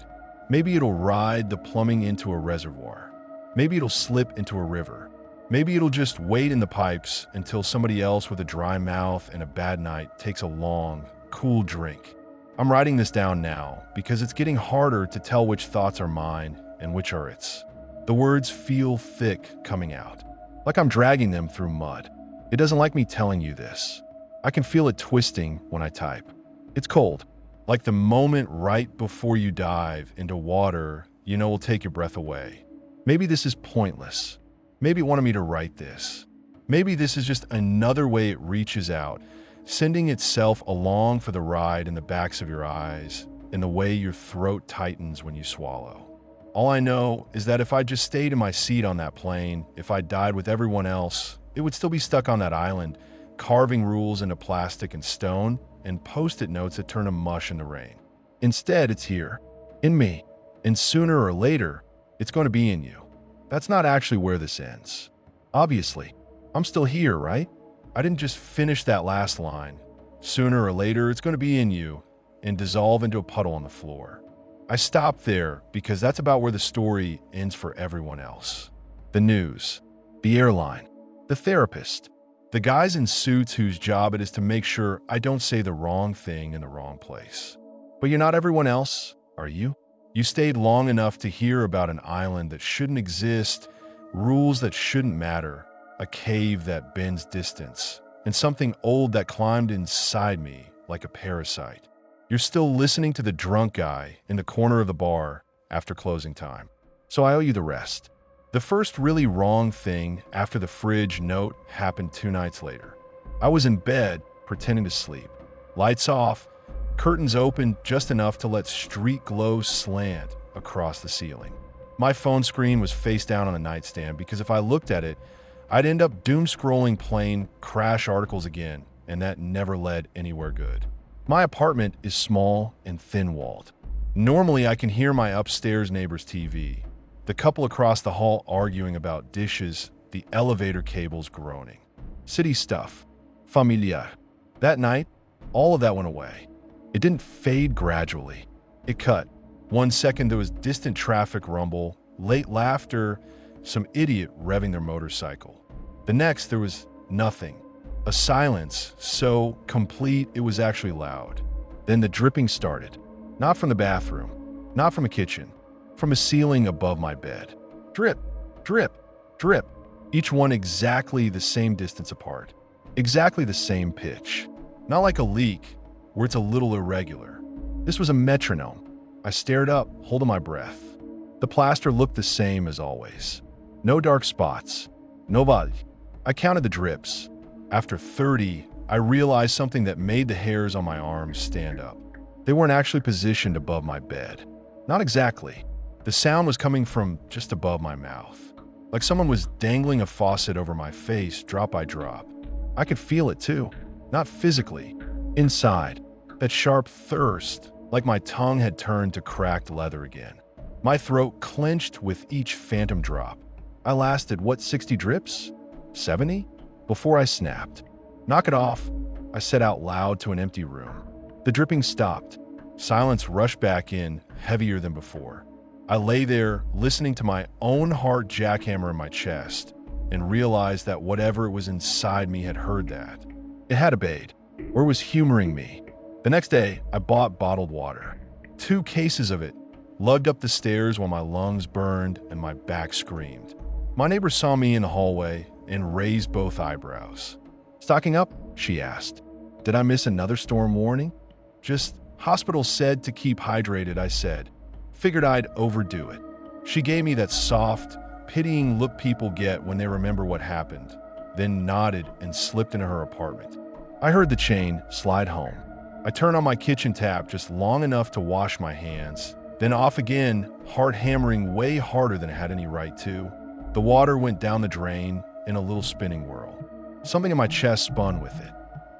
Maybe it'll ride the plumbing into a reservoir. Maybe it'll slip into a river. Maybe it'll just wait in the pipes until somebody else with a dry mouth and a bad night takes a long, cool drink. I'm writing this down now because it's getting harder to tell which thoughts are mine and which are its. The words feel thick coming out, like I'm dragging them through mud. It doesn't like me telling you this. I can feel it twisting when I type. It's cold, like the moment right before you dive into water you know will take your breath away. Maybe this is pointless. Maybe it wanted me to write this. Maybe this is just another way it reaches out, sending itself along for the ride in the backs of your eyes, in the way your throat tightens when you swallow. All I know is that if I just stayed in my seat on that plane, if I died with everyone else, it would still be stuck on that island, carving rules into plastic and stone and post-it notes that turn to mush in the rain. Instead, it's here, in me, and sooner or later, it's going to be in you. That's not actually where this ends. Obviously, I'm still here, right? I didn't just finish that last line. Sooner or later, it's going to be in you and dissolve into a puddle on the floor. I stopped there because that's about where the story ends for everyone else. The news, the airline, the therapist, the guys in suits whose job it is to make sure I don't say the wrong thing in the wrong place. But you're not everyone else, are you? You stayed long enough to hear about an island that shouldn't exist, rules that shouldn't matter, a cave that bends distance, and something old that climbed inside me like a parasite. You're still listening to the drunk guy in the corner of the bar after closing time. So I owe you the rest. The first really wrong thing after the fridge note happened 2 nights later. I was in bed, pretending to sleep. Lights off, curtains open just enough to let street glow slant across the ceiling. My phone screen was face down on a nightstand because if I looked at it, I'd end up doom-scrolling plain crash articles again, and that never led anywhere good. My apartment is small and thin-walled. Normally, I can hear my upstairs neighbor's TV, the couple across the hall arguing about dishes, the elevator cables groaning. City stuff. Familiar. That night, all of that went away. It didn't fade gradually. It cut. 1 second there was distant traffic rumble, late laughter, some idiot revving their motorcycle. The next there was nothing. A silence so complete it was actually loud. Then the dripping started. Not from the bathroom, not from a kitchen, from a ceiling above my bed. Drip, drip, drip. Each one exactly the same distance apart. Exactly the same pitch. Not like a leak, where it's a little irregular. This was a metronome. I stared up, holding my breath. The plaster looked the same as always. No dark spots. Nobody. I counted the drips. After 30, I realized something that made the hairs on my arms stand up. They weren't actually positioned above my bed. Not exactly. The sound was coming from just above my mouth, like someone was dangling a faucet over my face drop by drop. I could feel it too, not physically, inside, that sharp thirst, like my tongue had turned to cracked leather again. My throat clenched with each phantom drop. I lasted, 60 drips? 70? Before I snapped. Knock it off, I said out loud to an empty room. The dripping stopped. Silence rushed back in, heavier than before. I lay there, listening to my own heart jackhammer in my chest, and realized that whatever was inside me had heard that. It had obeyed, or was humoring me. The next day, I bought bottled water. 2 cases of it, lugged up the stairs while my lungs burned and my back screamed. My neighbor saw me in the hallway and raised both eyebrows. "Stocking up?" she asked. Did I miss another storm warning? "Just hospital said to keep hydrated," I said. Figured I'd overdo it. She gave me that soft, pitying look people get when they remember what happened, then nodded and slipped into her apartment. I heard the chain slide home. I turned on my kitchen tap just long enough to wash my hands, then off again, heart hammering way harder than it had any right to. The water went down the drain in a little spinning whirl. Something in my chest spun with it.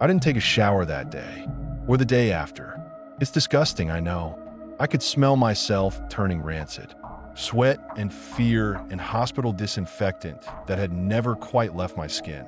I didn't take a shower that day, or the day after. It's disgusting, I know. I could smell myself turning rancid. Sweat and fear and hospital disinfectant that had never quite left my skin.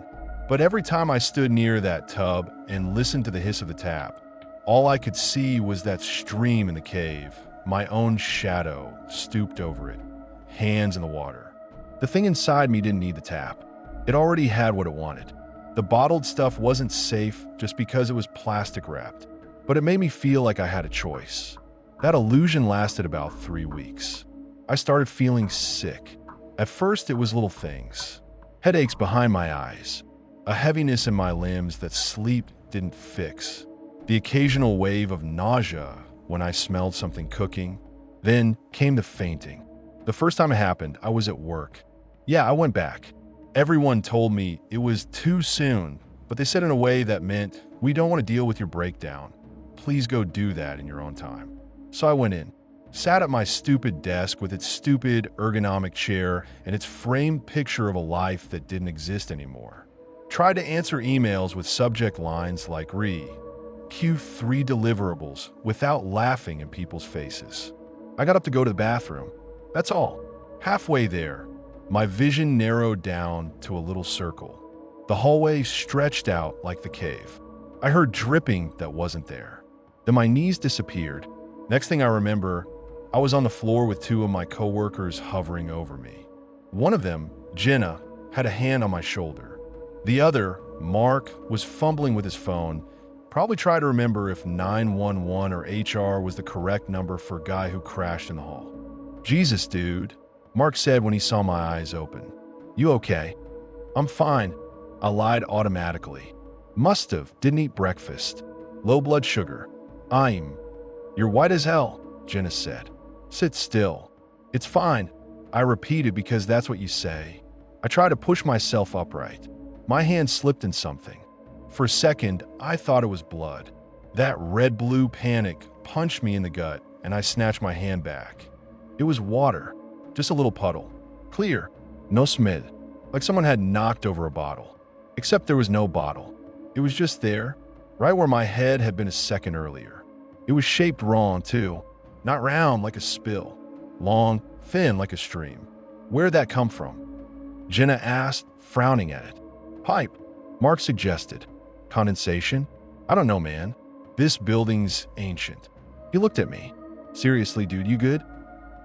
But every time I stood near that tub and listened to the hiss of the tap, all I could see was that stream in the cave, my own shadow stooped over it, hands in the water. The thing inside me didn't need the tap. It already had what it wanted. The bottled stuff wasn't safe just because it was plastic wrapped, but it made me feel like I had a choice. That illusion lasted about 3 weeks. I started feeling sick. At first, it was little things. Headaches behind my eyes, a heaviness in my limbs that sleep didn't fix, the occasional wave of nausea when I smelled something cooking. Then came the fainting. The first time it happened, I was at work. Yeah, I went back. Everyone told me it was too soon, but they said in a way that meant, "We don't want to deal with your breakdown. Please go do that in your own time." So I went in, sat at my stupid desk with its stupid ergonomic chair and its framed picture of a life that didn't exist anymore. Tried to answer emails with subject lines like Q3 deliverables without laughing in people's faces. I got up to go to the bathroom. That's all. Halfway there, my vision narrowed down to a little circle. The hallway stretched out like the cave. I heard dripping that wasn't there. Then my knees disappeared. Next thing I remember, I was on the floor with 2 of my coworkers hovering over me. One of them, Jenna, had a hand on my shoulder. The other, Mark, was fumbling with his phone, probably tried to remember if 911 or HR was the correct number for a guy who crashed in the hall. "Jesus, dude," Mark said when he saw my eyes open. "You okay?" "I'm fine," I lied automatically. "Must have, didn't eat breakfast. Low blood sugar. You're white as hell," Jenna said. "Sit still." "It's fine," I repeated because that's what you say. I tried to push myself upright. My hand slipped in something. For a second, I thought it was blood. That red-blue panic punched me in the gut, and I snatched my hand back. It was water, just a little puddle. Clear, no smid, like someone had knocked over a bottle. Except there was no bottle. It was just there, right where my head had been a second earlier. It was shaped wrong, too. Not round like a spill. Long, thin like a stream. Where'd that come from? Jenna asked, frowning at it. "Pipe," Mark suggested. "Condensation? I don't know, man. This building's ancient." He looked at me. "Seriously, dude, you good?"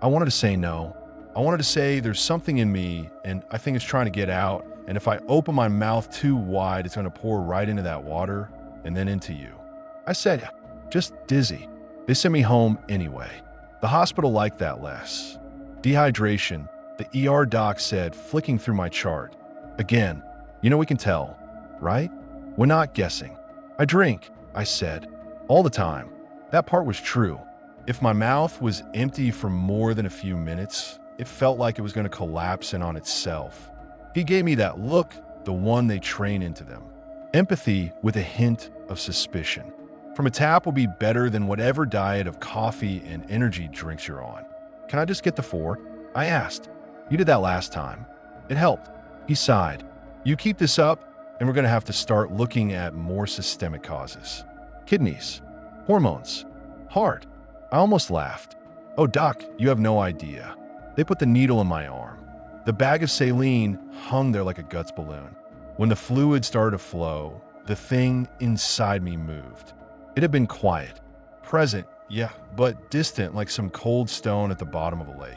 I wanted to say no. I wanted to say there's something in me, and I think it's trying to get out, and if I open my mouth too wide, it's going to pour right into that water, and then into you. I said, "Just dizzy." They sent me home anyway. The hospital liked that less. "Dehydration," the ER doc said, flicking through my chart. "Again, we can tell, right? We're not guessing." "I drink," I said, "all the time." That part was true. If my mouth was empty for more than a few minutes, it felt like it was going to collapse in on itself. He gave me that look, the one they train into them. Empathy with a hint of suspicion. From a tap will be better than whatever diet of coffee and energy drinks you're on. Can I just get the 4? I asked. You did that last time. It helped. He sighed. You keep this up, and we're going to have to start looking at more systemic causes. Kidneys, hormones, heart. I almost laughed. Oh, doc, you have no idea. They put the needle in my arm. The bag of saline hung there like a guts balloon. When the fluid started to flow, the thing inside me moved. It had been quiet, present, yeah, but distant like some cold stone at the bottom of a lake.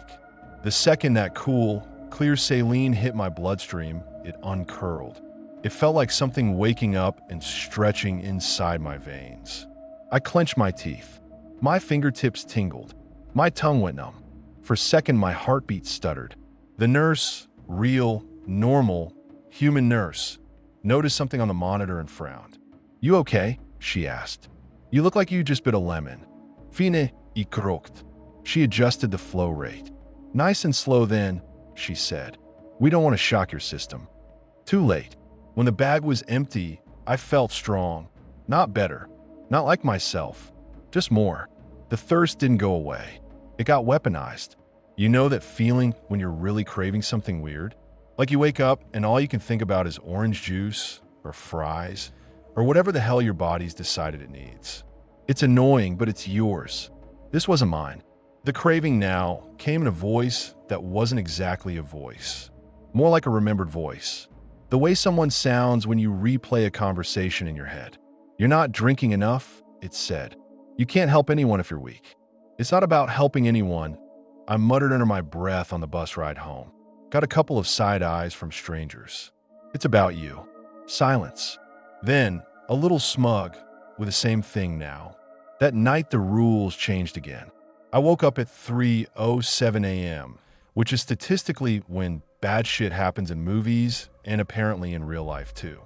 The second that cool, clear saline hit my bloodstream, it uncurled. It felt like something waking up and stretching inside my veins. I clenched my teeth. My fingertips tingled. My tongue went numb. For a second, my heartbeat stuttered. The nurse, real, normal, human nurse, noticed something on the monitor and frowned. You okay? She asked. You look like you just bit a lemon. Fine y croqued. She adjusted the flow rate. Nice and slow then, she said. We don't want to shock your system. Too late. When the bag was empty, I felt strong. Not better. Not like myself. Just more. The thirst didn't go away. It got weaponized. You know that feeling when you're really craving something weird? Like you wake up and all you can think about is orange juice or fries or whatever the hell your body's decided it needs. It's annoying, but it's yours. This wasn't mine. The craving now came in a voice that wasn't exactly a voice. More like a remembered voice. The way someone sounds when you replay a conversation in your head. You're not drinking enough, it said. You can't help anyone if you're weak. It's not about helping anyone. I muttered under my breath on the bus ride home. Got a couple of side eyes from strangers. It's about you. Silence. Then, a little smug, with the same thing now. That night the rules changed again. I woke up at 3:07 a.m., which is statistically when bad shit happens in movies and apparently in real life too.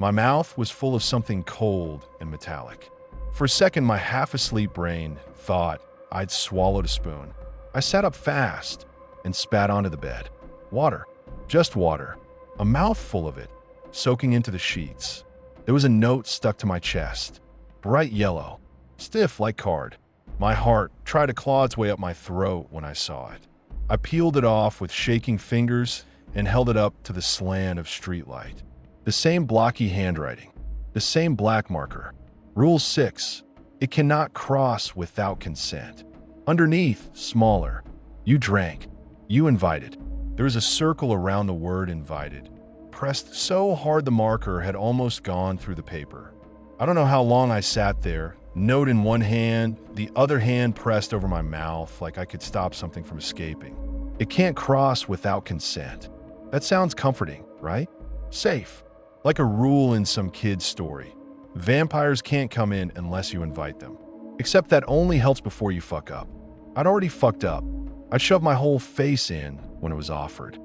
My mouth was full of something cold and metallic. For a second, my half-asleep brain thought I'd swallowed a spoon. I sat up fast and spat onto the bed. Water. Just water. A mouthful of it, soaking into the sheets. There was a note stuck to my chest. Bright yellow. Stiff like card. My heart tried to claw its way up my throat when I saw it. I peeled it off with shaking fingers and held it up to the slant of streetlight. The same blocky handwriting. The same black marker. Rule 6. It cannot cross without consent. Underneath, smaller. You drank. You invited. There was a circle around the word invited, pressed so hard the marker had almost gone through the paper. I don't know how long I sat there, note in one hand, the other hand pressed over my mouth like I could stop something from escaping. It can't cross without consent. That sounds comforting, right? Safe. Like a rule in some kid's story. Vampires can't come in unless you invite them. Except that only helps before you fuck up. I'd already fucked up. I'd shoved my whole face in when it was offered.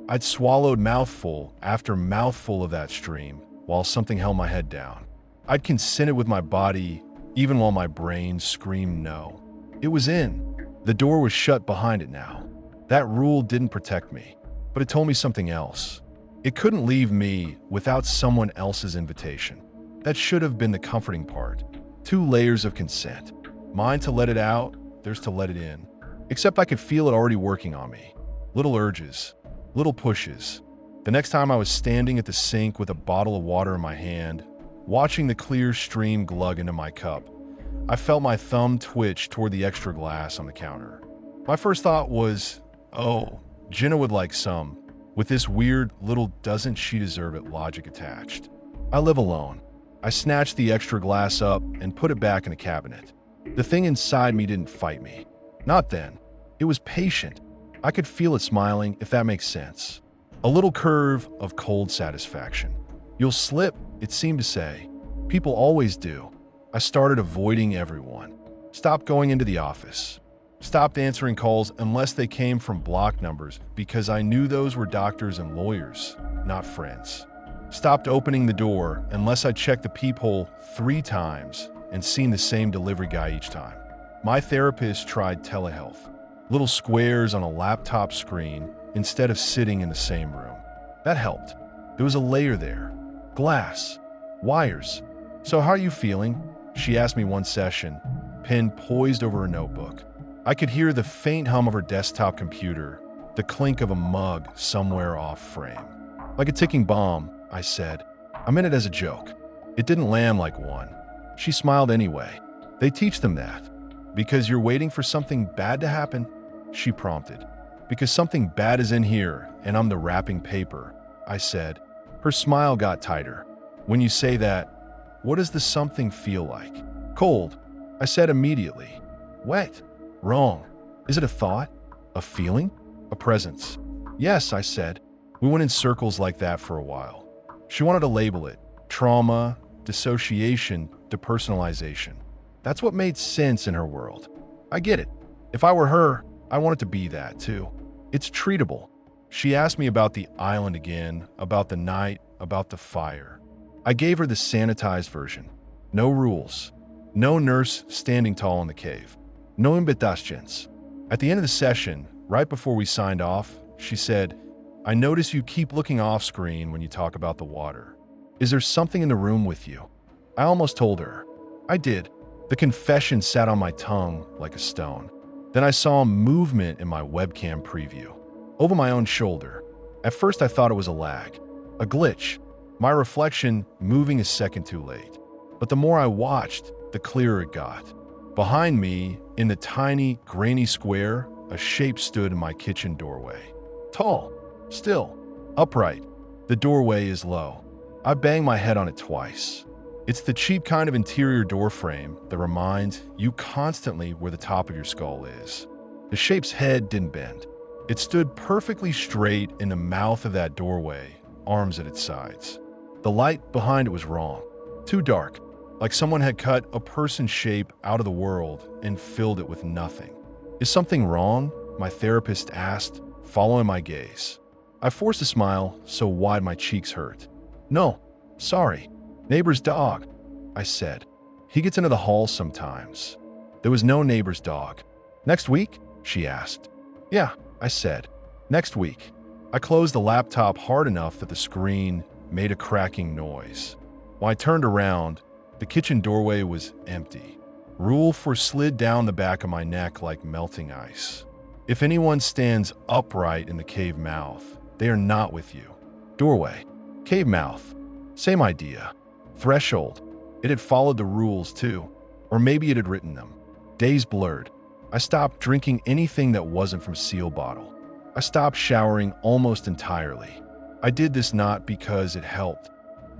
I'd swallowed mouthful after mouthful of that stream while something held my head down. I'd consented with my body even while my brain screamed no. It was in. The door was shut behind it now. That rule didn't protect me, but it told me something else. It couldn't leave me without someone else's invitation. That should have been the comforting part. 2 layers of consent. Mine to let it out, theirs to let it in. Except I could feel it already working on me. Little urges, little pushes. The next time I was standing at the sink with a bottle of water in my hand, watching the clear stream glug into my cup, I felt my thumb twitch toward the extra glass on the counter. My first thought was, oh, Jenna would like some, with this weird little doesn't she deserve it logic attached. I live alone. I snatched the extra glass up and put it back in the cabinet. The thing inside me didn't fight me. Not then. It was patient. I could feel it smiling, if that makes sense. A little curve of cold satisfaction. You'll slip, it seemed to say. People always do. I started avoiding everyone. Stopped going into the office. Stopped answering calls unless they came from block numbers because I knew those were doctors and lawyers, not friends. Stopped opening the door unless I checked the peephole 3 times and seen the same delivery guy each time. My therapist tried telehealth. Little squares on a laptop screen instead of sitting in the same room. That helped. There was a layer there. Glass. Wires. So how are you feeling? She asked me one session, pen poised over a notebook. I could hear the faint hum of her desktop computer, the clink of a mug somewhere off frame. Like a ticking bomb, I said. I meant it as a joke. It didn't land like one. She smiled anyway. They teach them that. Because you're waiting for something bad to happen? She prompted. Because something bad is in here and I'm the wrapping paper, I said. Her smile got tighter. When you say that, what does the something feel like? Cold, I said immediately. Wet. Wrong. Is it a thought? A feeling? A presence? Yes, I said. We went in circles like that for a while. She wanted to label it. Trauma, dissociation, depersonalization. That's what made sense in her world. I get it. If I were her, I want it to be that too. It's treatable. She asked me about the island again, about the night, about the fire. I gave her the sanitized version. No rules. No nurse standing tall in the cave. No invitations. At the end of the session, right before we signed off, she said, I notice you keep looking off screen when you talk about the water. Is there something in the room with you? I almost told her. I did. The confession sat on my tongue like a stone. Then I saw movement in my webcam preview, over my own shoulder. At first I thought it was a lag, a glitch, my reflection moving a second too late. But the more I watched, the clearer it got. Behind me, in the tiny, grainy square, a shape stood in my kitchen doorway. Tall, still, upright. The doorway is low. I banged my head on it twice. It's the cheap kind of interior door frame that reminds you constantly where the top of your skull is. The shape's head didn't bend. It stood perfectly straight in the mouth of that doorway, arms at its sides. The light behind it was wrong. Too dark, like someone had cut a person's shape out of the world and filled it with nothing. Is something wrong? My therapist asked, following my gaze. I forced a smile so wide my cheeks hurt. No, sorry. Neighbor's dog, I said. He gets into the hall sometimes. There was no neighbor's dog. Next week? She asked. Yeah, I said. Next week. I closed the laptop hard enough that the screen made a cracking noise. When I turned around, the kitchen doorway was empty. Rule 4 slid down the back of my neck like melting ice. If anyone stands upright in the cave mouth, they are not with you. Doorway. Cave mouth. Same idea. Threshold. It had followed the rules too. Or maybe it had written them. Days blurred. I stopped drinking anything that wasn't from Seal Bottle. I stopped showering almost entirely. I did this not because it helped,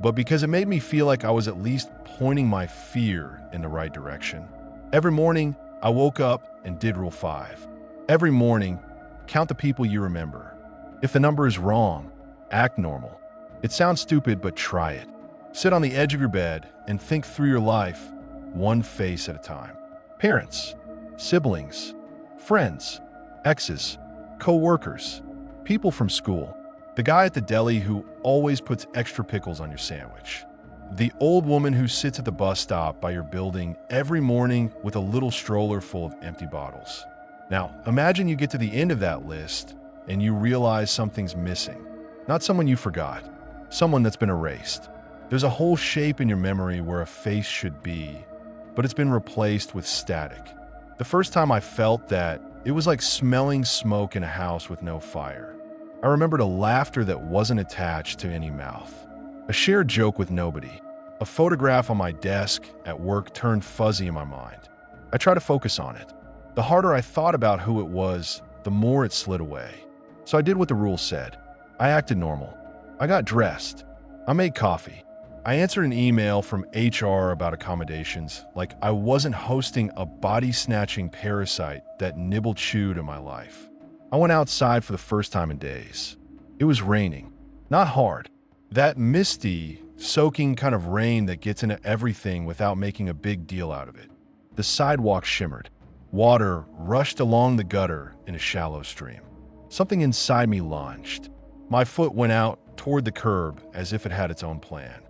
but because it made me feel like I was at least pointing my fear in the right direction. Every morning, I woke up and did Rule 5. Every morning, count the people you remember. If the number is wrong, act normal. It sounds stupid, but try it. Sit on the edge of your bed and think through your life, one face at a time. Parents, siblings, friends, exes, co-workers, people from school, the guy at the deli who always puts extra pickles on your sandwich, the old woman who sits at the bus stop by your building every morning with a little stroller full of empty bottles. Now, imagine you get to the end of that list and you realize something's missing. Not someone you forgot, someone that's been erased. There's a whole shape in your memory where a face should be, but it's been replaced with static. The first time I felt that, it was like smelling smoke in a house with no fire. I remembered a laughter that wasn't attached to any mouth. A shared joke with nobody. A photograph on my desk at work turned fuzzy in my mind. I tried to focus on it. The harder I thought about who it was, the more it slid away. So I did what the rules said. I acted normal. I got dressed. I made coffee. I answered an email from HR about accommodations, like I wasn't hosting a body-snatching parasite that nibble-chewed in my life. I went outside for the first time in days. It was raining. Not hard. That misty, soaking kind of rain that gets into everything without making a big deal out of it. The sidewalk shimmered. Water rushed along the gutter in a shallow stream. Something inside me lunged. My foot went out toward the curb as if it had its own plan.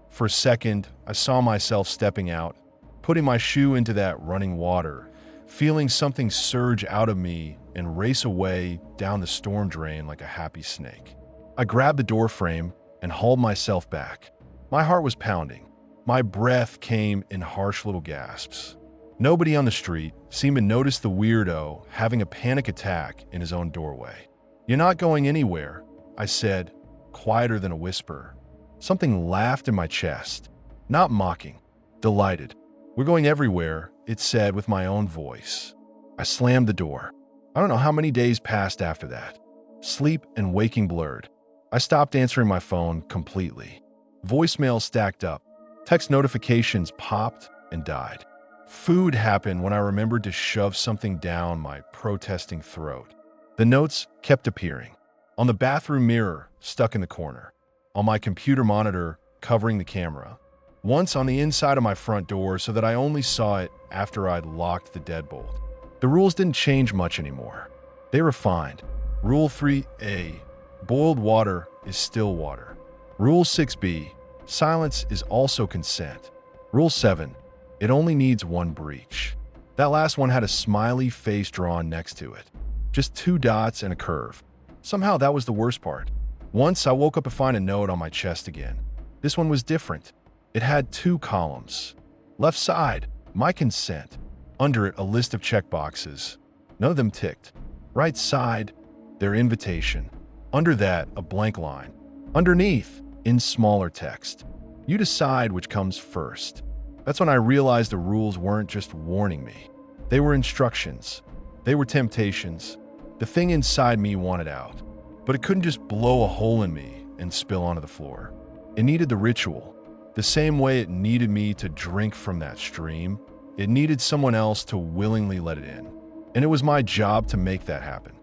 For a second, I saw myself stepping out, putting my shoe into that running water, feeling something surge out of me and race away down the storm drain like a happy snake. I grabbed the door frame and hauled myself back. My heart was pounding. My breath came in harsh little gasps. Nobody on the street seemed to notice the weirdo having a panic attack in his own doorway. "You're not going anywhere," I said, quieter than a whisper. Something laughed in my chest, not mocking, delighted. "We're going everywhere," it said with my own voice. I slammed the door. I don't know how many days passed after that. Sleep and waking blurred. I stopped answering my phone completely. Voicemail stacked up. Text notifications popped and died. Food happened when I remembered to shove something down my protesting throat. The notes kept appearing. On the bathroom mirror, stuck in the corner. On my computer monitor, covering the camera. Once on the inside of my front door so that I only saw it after I'd locked the deadbolt. The rules didn't change much anymore. They refined. Rule 3A, boiled water is still water. Rule 6B, silence is also consent. Rule 7, it only needs one breach. That last one had a smiley face drawn next to it. Just 2 dots and a curve. Somehow that was the worst part. Once I woke up to find a note on my chest again. This one was different. It had 2 columns. Left side, my consent. Under it, a list of checkboxes. None of them ticked. Right side, their invitation. Under that, a blank line. Underneath, in smaller text. You decide which comes first. That's when I realized the rules weren't just warning me. They were instructions. They were temptations. The thing inside me wanted out. But it couldn't just blow a hole in me and spill onto the floor. It needed the ritual. The same way it needed me to drink from that stream, it needed someone else to willingly let it in. And it was my job to make that happen.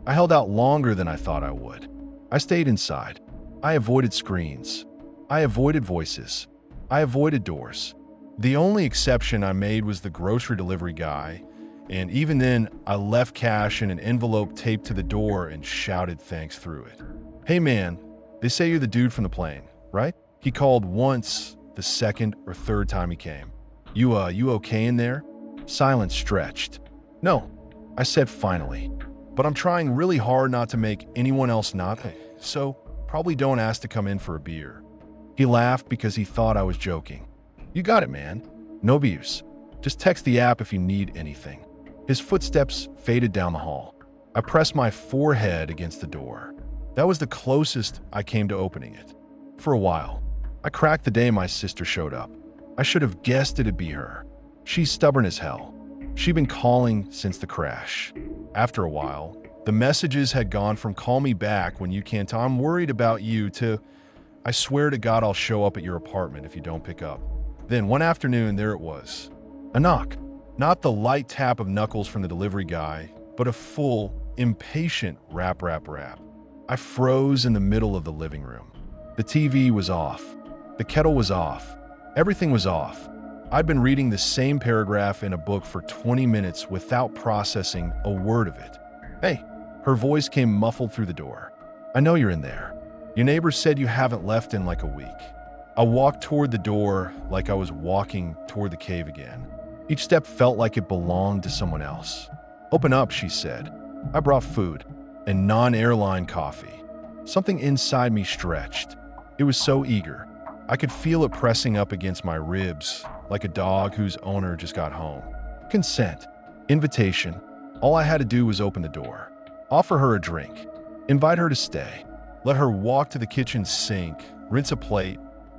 I held out longer than I thought I would. I stayed inside. I avoided screens. I avoided voices. I avoided doors. The only exception I made was the grocery delivery guy, and even then, I left cash in an envelope taped to the door and shouted thanks through it. "Hey man, they say you're the dude from the plane, right?" He called once, the second or third time he came. You okay in there?" Silence stretched. "No," I said finally, "but I'm trying really hard not to make anyone else not, so probably don't ask to come in for a beer." He laughed because he thought I was joking. "You got it, man. No abuse. Just text the app if you need anything." His footsteps faded down the hall. I pressed my forehead against the door. That was the closest I came to opening it. For a while, I cracked the day my sister showed up. I should have guessed it'd be her. She's stubborn as hell. She'd been calling since the crash. After a while, the messages had gone from "call me back when you can" to "I'm worried about you" to "I swear to God I'll show up at your apartment if you don't pick up." Then one afternoon, there it was. A knock. Not the light tap of knuckles from the delivery guy, but a full, impatient rap. I froze in the middle of the living room. The TV was off. The kettle was off. Everything was off. I'd been reading the same paragraph in a book for 20 minutes without processing a word of it. "Hey," her voice came muffled through the door. "I know you're in there. Your neighbor said you haven't left in like a week." I walked toward the door like I was walking toward the cave again. Each step felt like it belonged to someone else. "Open up," she said. I brought food and non-airline coffee. Something inside me stretched. It was so eager. I could feel it pressing up against my ribs, like a dog whose owner just got home. Consent. Invitation. All I had to do was open the door. Offer her a drink. Invite her to stay. Let her walk to the kitchen sink, rinse a plate,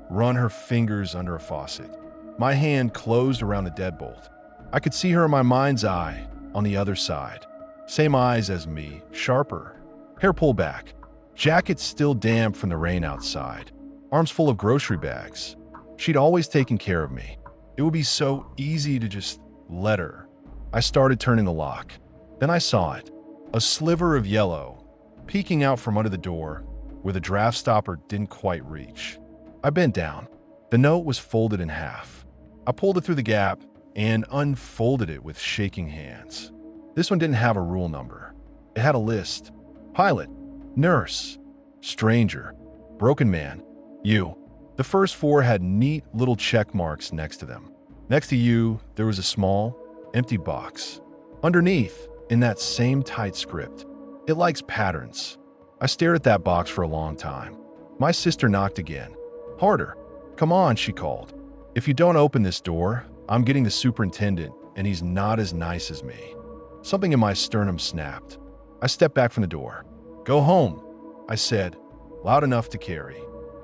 run her fingers under a faucet. My hand closed around the deadbolt. I could see her in my mind's eye, on the other side. Same eyes as me, sharper. Hair pulled back. Jacket still damp from the rain outside. Arms full of grocery bags. She'd always taken care of me. It would be so easy to just let her. I started turning the lock. Then I saw it. A sliver of yellow, peeking out from under the door, where the draft stopper didn't quite reach. I bent down. The note was folded in half. I pulled it through the gap and unfolded it with shaking hands. This one didn't have a rule number. It had a list. Pilot, nurse, stranger, broken man, you. The first 4 had neat little check marks next to them. Next to you, there was a small, empty box. Underneath, in that same tight script, "It likes patterns." I stared at that box for a long time. My sister knocked again. Harder. "Come on," she called. "If you don't open this door, I'm getting the superintendent and he's not as nice as me. Something in my sternum snapped. I stepped back from the door. "Go home," I said, loud enough to carry.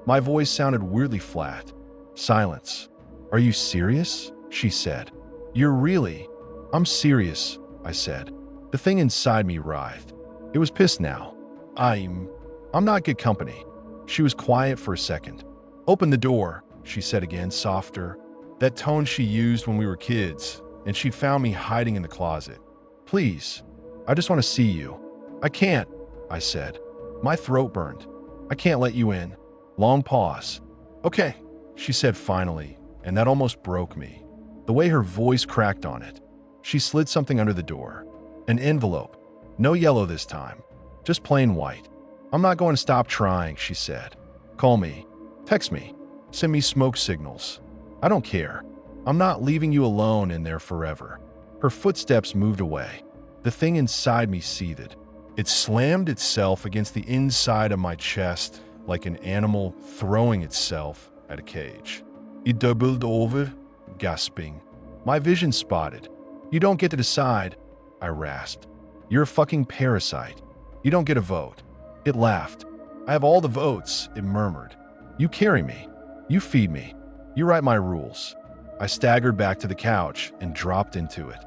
My voice sounded weirdly flat. Silence. "Are you serious?" she said. "You're really—" "I'm serious," I said. The thing inside me writhed. It was pissed now. I'm not good company." She was quiet for a second. "Open the door," she said again, softer. That tone she used when we were kids, and she'd found me hiding in the closet. "Please, I just want to see you." "I can't," I said. My throat burned. "I can't let you in." Long pause. "Okay," she said finally, and that almost broke me. The way her voice cracked on it. She slid something under the door. An envelope. No yellow this time. Just plain white. "I'm not going to stop trying," she said. "Call me. Text me. Send me smoke signals. I don't care. I'm not leaving you alone in there forever." Her footsteps moved away. The thing inside me seethed. It slammed itself against the inside of my chest like an animal throwing itself at a cage. "It doubled over," gasping. My vision spotted. "You don't get to decide," I rasped. "You're a fucking parasite. You don't get a vote." It laughed. "I have all the votes," it murmured. "You carry me. You feed me. You write my rules." I staggered back to the couch and dropped into it.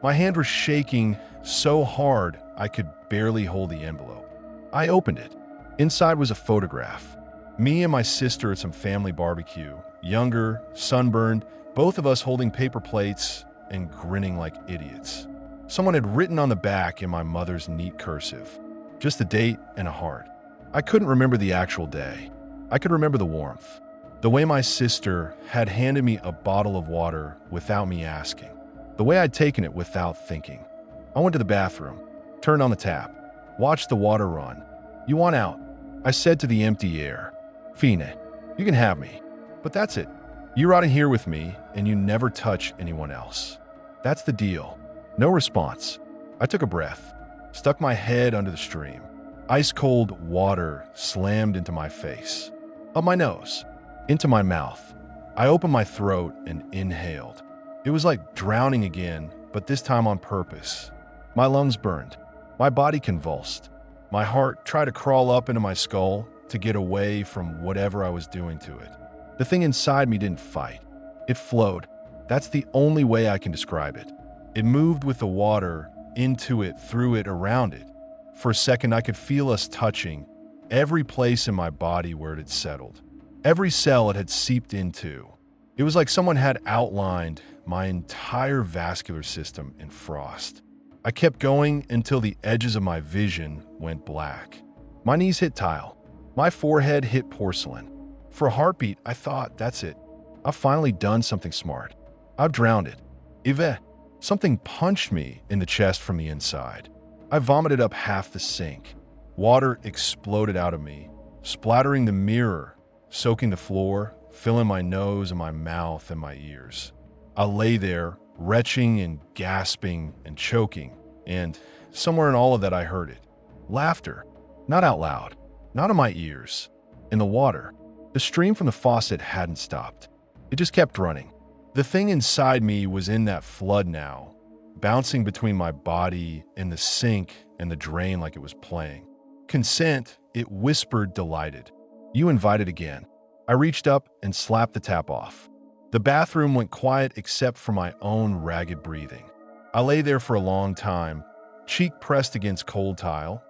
My hand was shaking so hard I could barely hold the envelope. I opened it. Inside was a photograph. Me and my sister at some family barbecue, younger, sunburned, both of us holding paper plates and grinning like idiots. Someone had written on the back in my mother's neat cursive, just a date and a heart. I couldn't remember the actual day. I could remember the warmth. The way my sister had handed me a bottle of water without me asking. The way I'd taken it without thinking. I went to the bathroom, turned on the tap, watched the water run. "You want out?" I said to the empty air. "Fine, you can have me. But that's it. You rot in here with me, and you never touch anyone else. That's the deal." No response. I took a breath, stuck my head under the stream. Ice-cold water slammed into my face, up my nose, into my mouth. I opened my throat and inhaled. It was like drowning again, but this time on purpose. My lungs burned. My body convulsed. My heart tried to crawl up into my skull to get away from whatever I was doing to it. The thing inside me didn't fight. It flowed. That's the only way I can describe it. It moved with the water, into it, through it, around it. For a second, I could feel us touching, every place in my body where it had settled. Every cell it had seeped into. It was like someone had outlined my entire vascular system in frost. I kept going until the edges of my vision went black. My knees hit tile. My forehead hit porcelain. For a heartbeat, I thought, that's it. I've finally done something smart. I've drowned it. Yves. Something punched me in the chest from the inside. I vomited up half the sink. Water exploded out of me, splattering the mirror, soaking the floor, filling my nose and my mouth and my ears. I lay there, retching and gasping and choking, and somewhere in all of that I heard it. Laughter. Not out loud, not in my ears. In the water. The stream from the faucet hadn't stopped. It just kept running. The thing inside me was in that flood now, bouncing between my body and the sink and the drain like it was playing. "Consent," it whispered, delighted. "You invited again." I reached up and slapped the tap off. The bathroom went quiet except for my own ragged breathing. I lay there for a long time, cheek pressed against cold tile,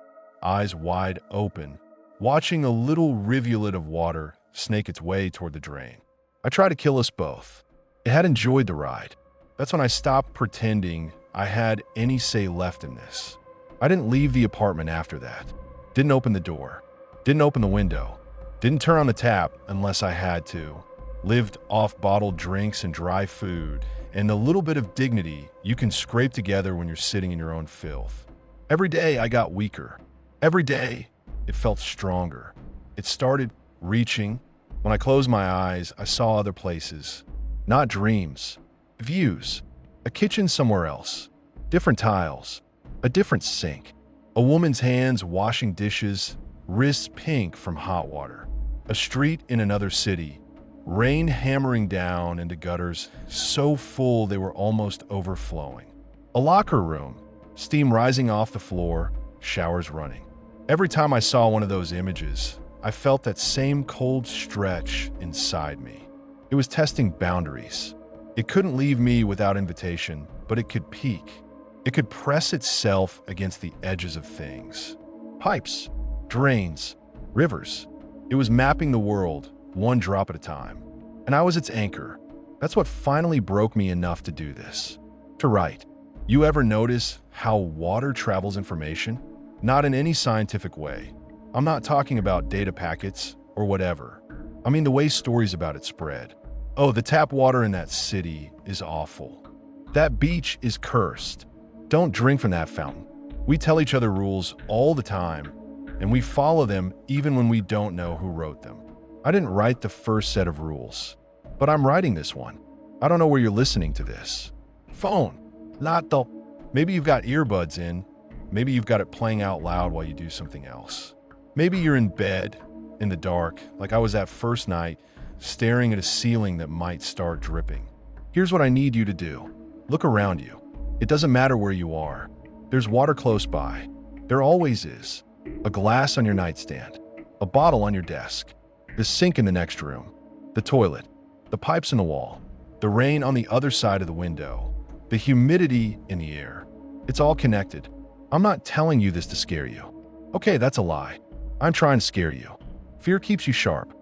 eyes wide open, watching a little rivulet of water snake its way toward the drain. I tried to kill us both. I had enjoyed the ride. That's when I stopped pretending I had any say left in this. I didn't leave the apartment after that. Didn't open the door. Didn't open the window. Didn't turn on the tap unless I had to. Lived off bottled drinks and dry food, and the little bit of dignity you can scrape together when you're sitting in your own filth. Every day I got weaker. Every day it felt stronger. It started reaching. When I closed my eyes, I saw other places. Not dreams. Views. A kitchen somewhere else. Different tiles. A different sink. A woman's hands washing dishes, wrists pink from hot water. A street in another city. Rain hammering down into gutters so full they were almost overflowing. A locker room, steam rising off the floor, showers running. Every time I saw one of those images, I felt that same cold stretch inside me. It was testing boundaries. It couldn't leave me without invitation, but it could peek. It could press itself against the edges of things. Pipes, drains, rivers. It was mapping the world, one drop at a time. And I was its anchor. That's what finally broke me enough to do this. To write. You ever notice how water travels information? Not in any scientific way. I'm not talking about data packets or whatever. I mean the way stories about it spread. Oh, the tap water in that city is awful. That beach is cursed. Don't drink from that fountain. We tell each other rules all the time, and we follow them even when we don't know who wrote them. I didn't write the first set of rules, but I'm writing this one. I don't know where you're listening to this. Phone. Lato. Maybe you've got earbuds in. Maybe you've got it playing out loud while you do something else. Maybe you're in bed, in the dark, like I was that first night, staring at a ceiling that might start dripping. Here's what I need you to do. Look around you. It doesn't matter where you are. There's water close by. There always is. A glass on your nightstand. A bottle on your desk. The sink in the next room. The toilet. The pipes in the wall. The rain on the other side of the window. The humidity in the air. It's all connected. I'm not telling you this to scare you. Okay, that's a lie. I'm trying to scare you. Fear keeps you sharp.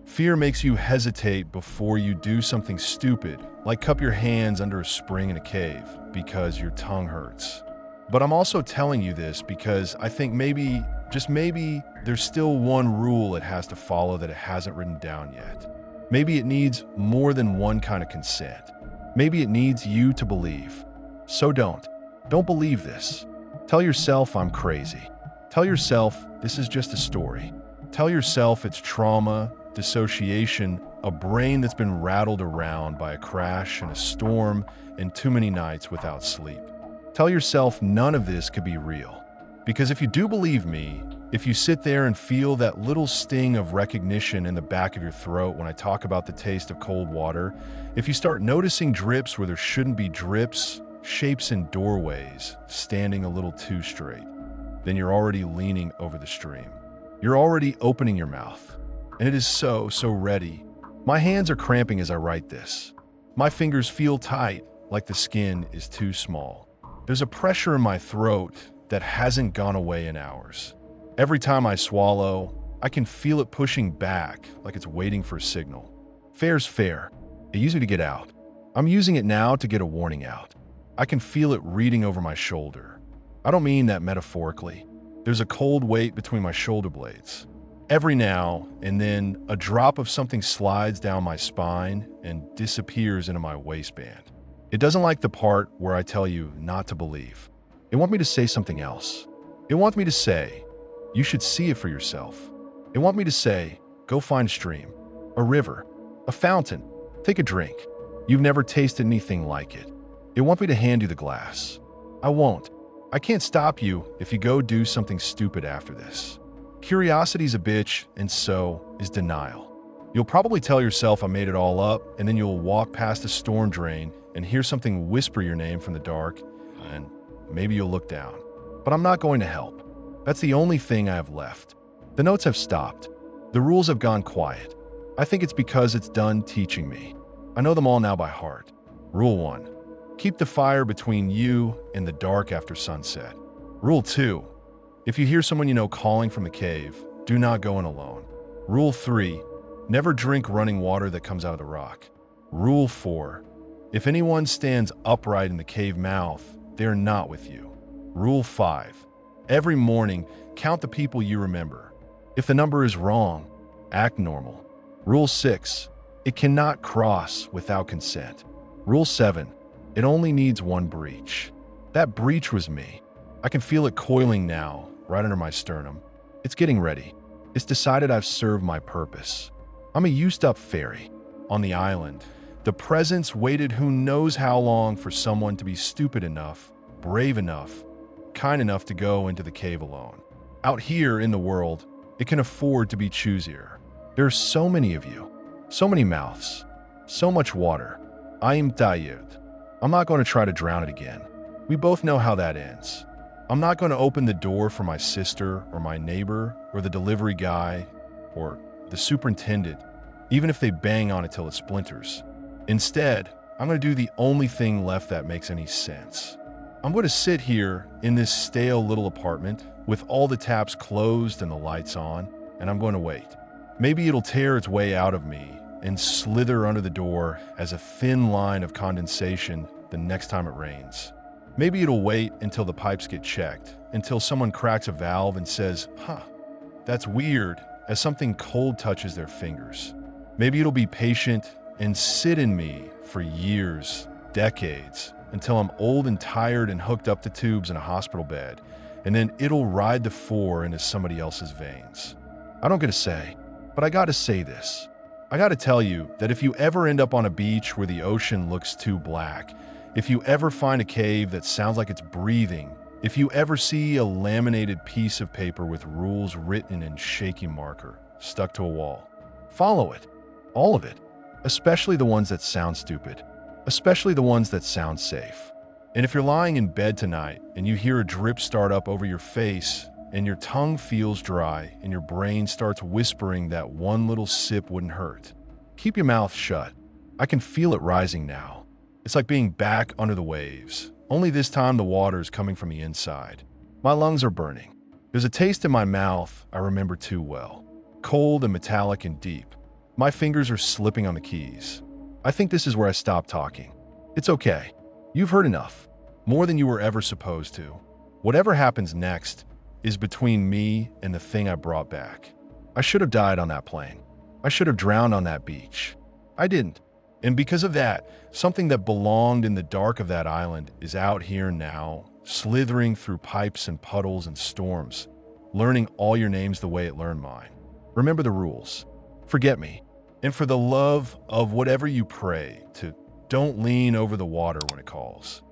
Fear makes you hesitate before you do something stupid, like cup your hands under a spring in a cave because your tongue hurts. But I'm also telling you this because I think maybe, just maybe, there's still one rule it has to follow that it hasn't written down yet. Maybe it needs more than one kind of consent. Maybe it needs you to believe. So don't believe this. Tell yourself I'm crazy. Tell yourself this is just a story. Tell yourself it's trauma, dissociation, a brain that's been rattled around by a crash and a storm and too many nights without sleep. Tell yourself none of this could be real. Because if you do believe me, if you sit there and feel that little sting of recognition in the back of your throat when I talk about the taste of cold water, if you start noticing drips where there shouldn't be drips, shapes in doorways, standing a little too straight, then you're already leaning over the stream. You're already opening your mouth. And it is so ready. My hands are cramping as I write this. My fingers feel tight, like the skin is too small. There's a pressure in my throat that hasn't gone away in hours. Every time I swallow, I can feel it pushing back, like it's waiting for a signal. Fair's fair. It used to get out. I'm using it now to get a warning out. I can feel it reading over my shoulder. I don't mean that metaphorically. There's a cold weight between my shoulder blades. Every now and then, a drop of something slides down my spine and disappears into my waistband. It doesn't like the part where I tell you not to believe. It wants me to say something else. It wants me to say, you should see it for yourself. It wants me to say, go find a stream, a river, a fountain, take a drink. You've never tasted anything like it. It wants me to hand you the glass. I won't. I can't stop you if you go do something stupid after this. Curiosity's a bitch, and so is denial. You'll probably tell yourself I made it all up, and then you'll walk past a storm drain and hear something whisper your name from the dark, and maybe you'll look down. But I'm not going to help. That's the only thing I have left. The notes have stopped. The rules have gone quiet. I think it's because it's done teaching me. I know them all now by heart. Rule 1. Keep the fire between you and the dark after sunset. Rule 2. If you hear someone you know calling from the cave, do not go in alone. Rule 3. Never drink running water that comes out of the rock. Rule 4. If anyone stands upright in the cave mouth, they are not with you. Rule 5. Every morning, count the people you remember. If the number is wrong, act normal. Rule 6. It cannot cross without consent. Rule 7. It only needs one breach. That breach was me. I can feel it coiling now, right under my sternum. It's getting ready. It's decided I've served my purpose. I'm a used-up fairy. On the island, the presence waited who knows how long for someone to be stupid enough, brave enough, kind enough to go into the cave alone. Out here in the world, it can afford to be choosier. There are so many of you. So many mouths. So much water. I am tired. I'm not going to try to drown it again. We both know how that ends. I'm not going to open the door for my sister or my neighbor or the delivery guy or the superintendent, even if they bang on it till it splinters. Instead, I'm going to do the only thing left that makes any sense. I'm going to sit here in this stale little apartment with all the taps closed and the lights on, and I'm going to wait. Maybe it'll tear its way out of me and slither under the door as a thin line of condensation the next time it rains. Maybe it'll wait until the pipes get checked, until someone cracks a valve and says, "Huh, that's weird," as something cold touches their fingers. Maybe it'll be patient and sit in me for years, decades, until I'm old and tired and hooked up to tubes in a hospital bed, and then it'll ride the four into somebody else's veins. I don't get to say, but I gotta say this. I gotta tell you that if you ever end up on a beach where the ocean looks too black, if you ever find a cave that sounds like it's breathing, if you ever see a laminated piece of paper with rules written in shaky marker stuck to a wall, follow it. All of it. Especially the ones that sound stupid. Especially the ones that sound safe. And if you're lying in bed tonight and you hear a drip start up over your face and your tongue feels dry and your brain starts whispering that one little sip wouldn't hurt, keep your mouth shut. I can feel it rising now. It's like being back under the waves, only this time the water is coming from the inside. My lungs are burning. There's a taste in my mouth I remember too well. Cold and metallic and deep. My fingers are slipping on the keys. I think this is where I stop talking. It's okay. You've heard enough. More than you were ever supposed to. Whatever happens next is between me and the thing I brought back. I should have died on that plane. I should have drowned on that beach. I didn't. And because of that, something that belonged in the dark of that island is out here now, slithering through pipes and puddles and storms, learning all your names the way it learned mine. Remember the rules. Forget me. And for the love of whatever you pray to, don't lean over the water when it calls.